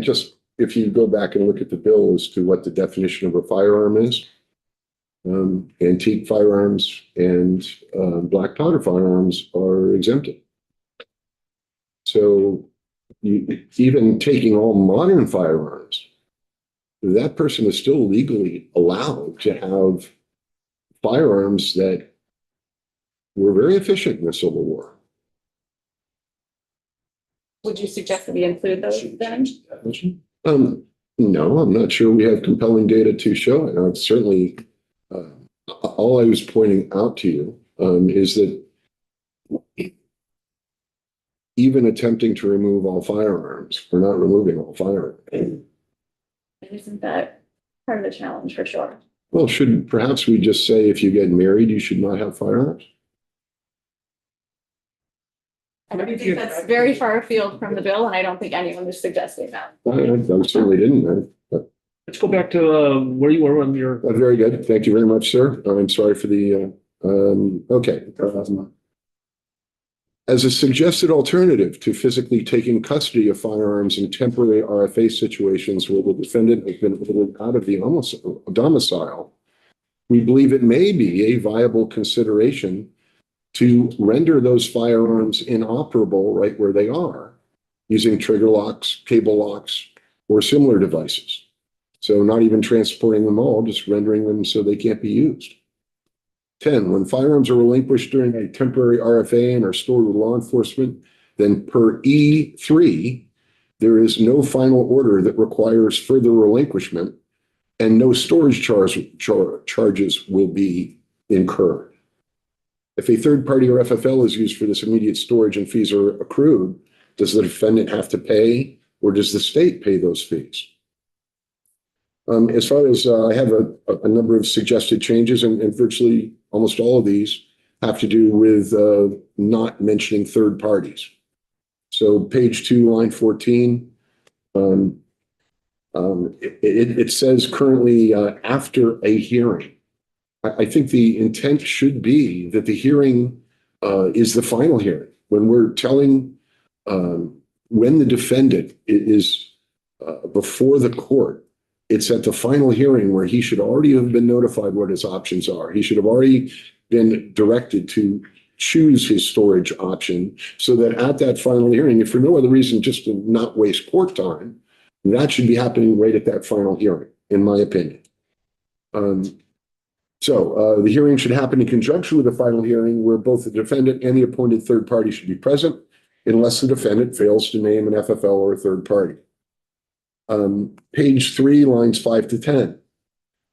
just if you go back and look at the bill as to what the definition of a firearm is, antique firearms and black powder firearms are exempted. So even taking all modern firearms, that person is still legally allowed to have firearms that were very efficient in the Civil War. Would you suggest that we include those then? No, I'm not sure we have compelling data to show it. I've certainly, all I was pointing out to you is that even attempting to remove all firearms, we're not removing all firearms. Isn't that part of the challenge for sure? Well, perhaps we just say if you get married, you should not have firearms? I don't think that's very far afield from the bill, and I don't think anyone is suggesting that. I certainly didn't. Let's go back to where you were on your. Very good. Thank you very much, sir. I'm sorry for the, okay. As a suggested alternative to physically taking custody of firearms in temporary RFA situations where the defendant has been ordered out of the domicile, we believe it may be a viable consideration to render those firearms inoperable right where they are, using trigger locks, cable locks, or similar devices. So not even transporting them all, just rendering them so they can't be used. 10, when firearms are relinquished during a temporary RFA and are stored with law enforcement, then per E3, there is no final order that requires further relinquishment and no storage charges will be incurred. If a third party or FFL is used for this immediate storage and fees are accrued, does the defendant have to pay or does the state pay those fees? As far as I have a number of suggested changes, and virtually almost all of these have to do with not mentioning third parties. So page 2, line 14, it says currently after a hearing. I think the intent should be that the hearing is the final hearing. When we're telling, when the defendant is before the court, it's at the final hearing where he should already have been notified what his options are. He should have already been directed to choose his storage option so that at that final hearing, if for no other reason, just to not waste court time, that should be happening right at that final hearing, in my opinion. So the hearing should happen in conjunction with the final hearing where both the defendant and the appointed third party should be present unless the defendant fails to name an FFL or a third party. Page 3, lines 5 to 10.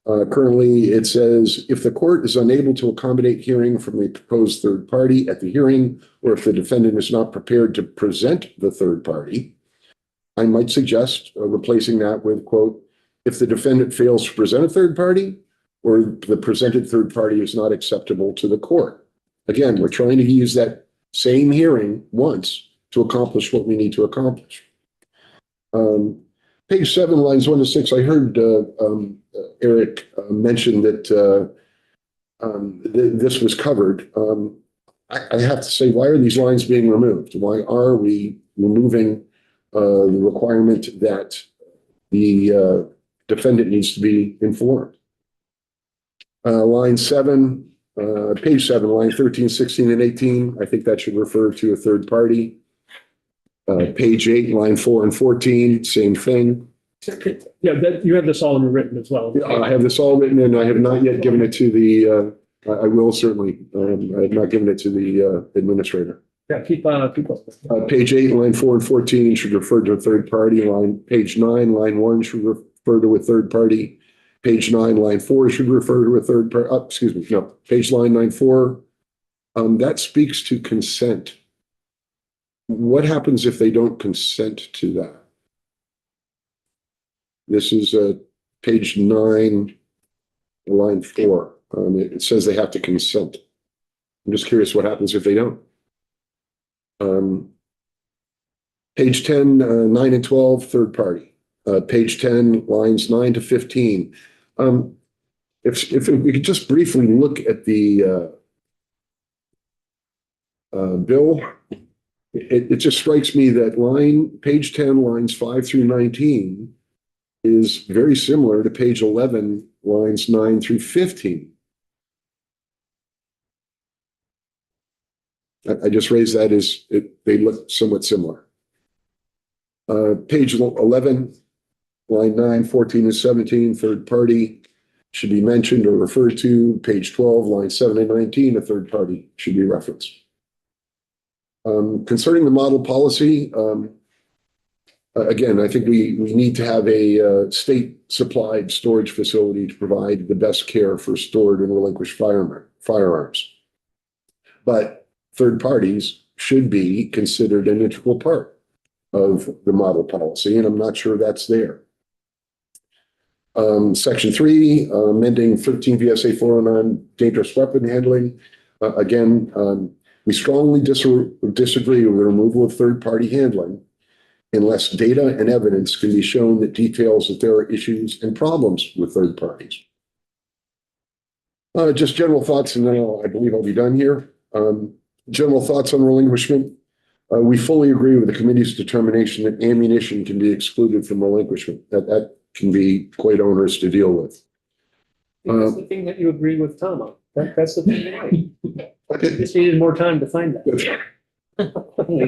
Currently, it says, if the court is unable to accommodate hearing from the proposed third party at the hearing, or if the defendant is not prepared to present the third party, I might suggest replacing that with, quote, if the defendant fails to present a third party, or the presented third party is not acceptable to the court. Again, we're trying to use that same hearing once to accomplish what we need to accomplish. Page 7, lines 1 to 6, I heard Eric mention that this was covered. I have to say, why are these lines being removed? Why are we removing the requirement that the defendant needs to be informed? Line 7, page 7, line 13, 16, and 18, I think that should refer to a third party. Page 8, line 4 and 14, same thing. Yeah, that, you have this all in your written as well. I have this all written and I have not yet given it to the, I will certainly, I have not given it to the administrator. Yeah, keep up. Page 8, line 4 and 14 should refer to a third party. Page 9, line 1 should refer to a third party. Page 9, line 4 should refer to a third party. Page line 4. That speaks to consent. What happens if they don't consent to that? This is page 9, line 4. It says they have to consent. I'm just curious what happens if they don't. Page 10, 9 and 12, third party. Page 10, lines 9 to 15. If we could just briefly look at the bill, it just strikes me that page 10, lines 5 through 19 is very similar to page 11, lines 9 through 15. I just raised that as they look somewhat similar. Page 11, line 9, 14 and 17, third party should be mentioned or referred to. Page 12, line 7 and 19, a third party should be referenced. Concerning the model policy, again, I think we need to have a state-supplied storage facility to provide the best care for stored and relinquished firearms. But third parties should be considered an integral part of the model policy, and I'm not sure that's there. Section 3, amending 13 VSA 409, dangerous weapon handling. Again, we strongly disagree with the removal of third-party handling unless data and evidence can be shown that details that there are issues and problems with third parties. Just general thoughts, and then I believe I'll be done here. General thoughts on relinquishment. We fully agree with the committee's determination that ammunition can be excluded from relinquishment. That can be quite onerous to deal with. That's the thing that you agree with Tom on. That's the thing. I just needed more time to find that.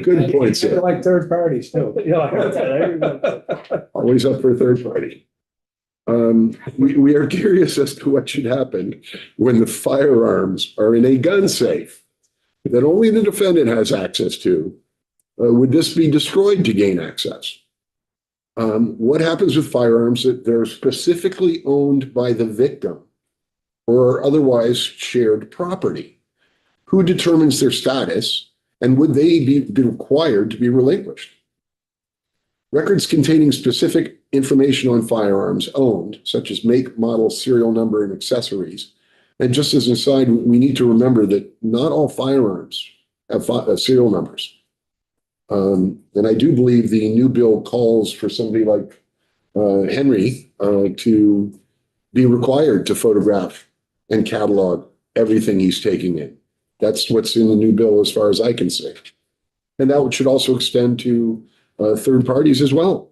Good points. They're like third parties too. Yeah, I heard that. I remember. Always up for a third party. We are curious as to what should happen when the firearms are in a gun safe that only the defendant has access to. Would this be destroyed to gain access? What happens with firearms that they're specifically owned by the victim or otherwise shared property? Who determines their status, and would they be required to be relinquished? Records containing specific information on firearms owned, such as make, model, serial number, and accessories. And just as an aside, we need to remember that not all firearms have serial numbers. And I do believe the new bill calls for somebody like Henry to be required to photograph and catalog everything he's taking in. That's what's in the new bill as far as I can see. And that should also extend to third parties as well.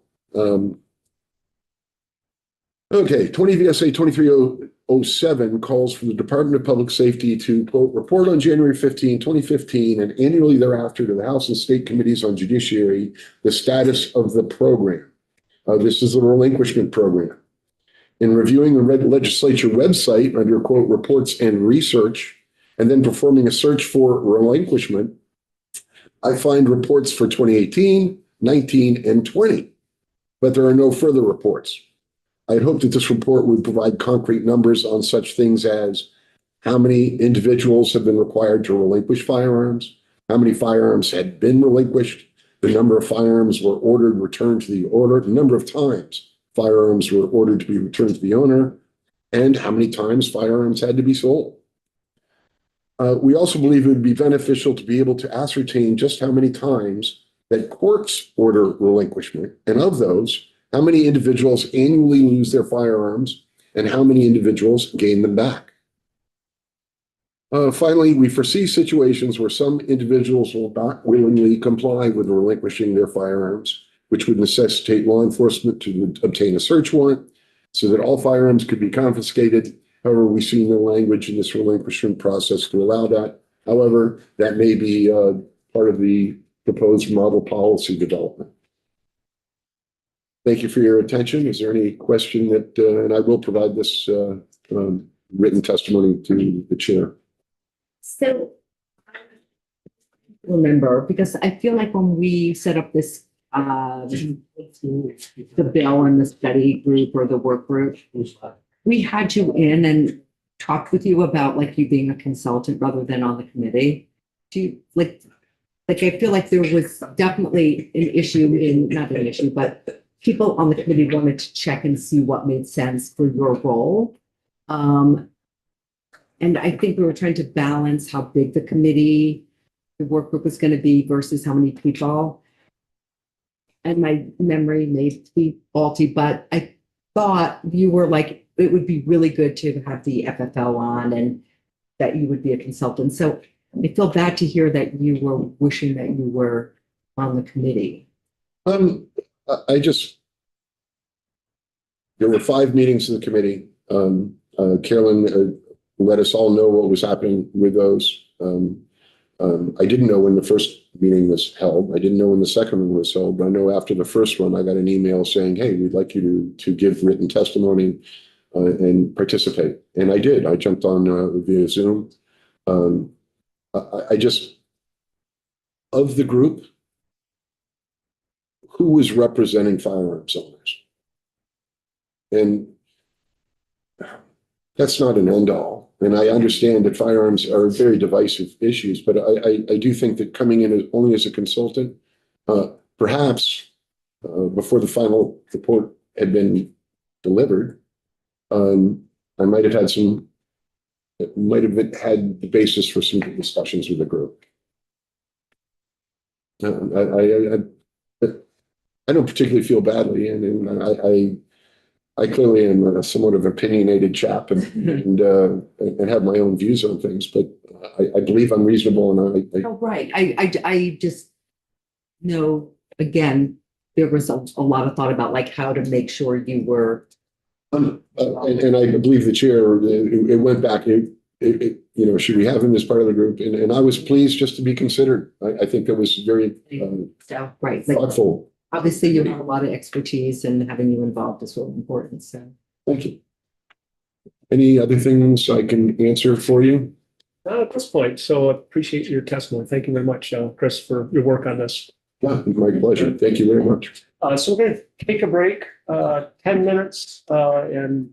Okay, 20 VSA 2307 calls for the Department of Public Safety to, quote, report on January 15, 2015, and annually thereafter to the House and State Committees on Judiciary the status of the program. This is a relinquishment program. In reviewing the legislature website under, quote, reports and research, and then performing a search for relinquishment, I find reports for 2018, 19, and 20, but there are no further reports. I'd hoped that this report would provide concrete numbers on such things as how many individuals have been required to relinquish firearms, how many firearms had been relinquished, the number of firearms were ordered returned to the owner, the number of times firearms were ordered to be returned to the owner, and how many times firearms had to be sold. We also believe it would be beneficial to be able to ascertain just how many times that courts order relinquishment, and of those, how many individuals annually lose their firearms and how many individuals gain them back. Finally, we foresee situations where some individuals will not willingly comply with relinquishing their firearms, which would necessitate law enforcement to obtain a search warrant so that all firearms could be confiscated. However, we see no language in this relinquishment process to allow that. However, that may be part of the proposed model policy development. Thank you for your attention. Is there any question that, and I will provide this written testimony to the chair. So Remember, because I feel like when we set up this, the bill and the study group or the work group, we had you in and talked with you about like you being a consultant rather than on the committee. Do you like I feel like there was definitely an issue not an issue, but people on the committee wanted to check and see what made sense for your role. And I think we were trying to balance how big the work group was going to be versus how many people. And my memory may be faulty, but I thought you were like, it would be really good to have the FFL on and that you would be a consultant. So I feel bad to hear that you were wishing that you were on the committee. There were 5 meetings of the committee. Carolyn let us all know what was happening with those. I didn't know when the first meeting was held. I didn't know when the second one was held, but I know after the first one, I got an email saying, hey, we'd like you to give written testimony and participate. And I did. I jumped on via Zoom. I just, of the group, who was representing firearms owners? And that's not an end all. And I understand that firearms are very divisive issues, but I do think that coming in only as a consultant, perhaps before the final report had been delivered, I might have had had the basis for some discussions with the group. I don't particularly feel badly, and I clearly am somewhat of an opinionated chap and have my own views on things, but I believe I'm reasonable, and Oh, right. I just know, again, there was a lot of thought about like how to make sure you were. and I believe the chair, it went back, should we have him as part of the group? And I was pleased just to be considered. I think that was very So, right. Like, thoughtful. obviously, you have a lot of expertise, and having you involved is really important. So, Thank you. Any other things I can answer for you? Not at this point, so appreciate your testimony. Thank you very much, Chris, for your work on this. Yeah, my pleasure. Thank you very much. So we're going to take a break, 10 minutes, and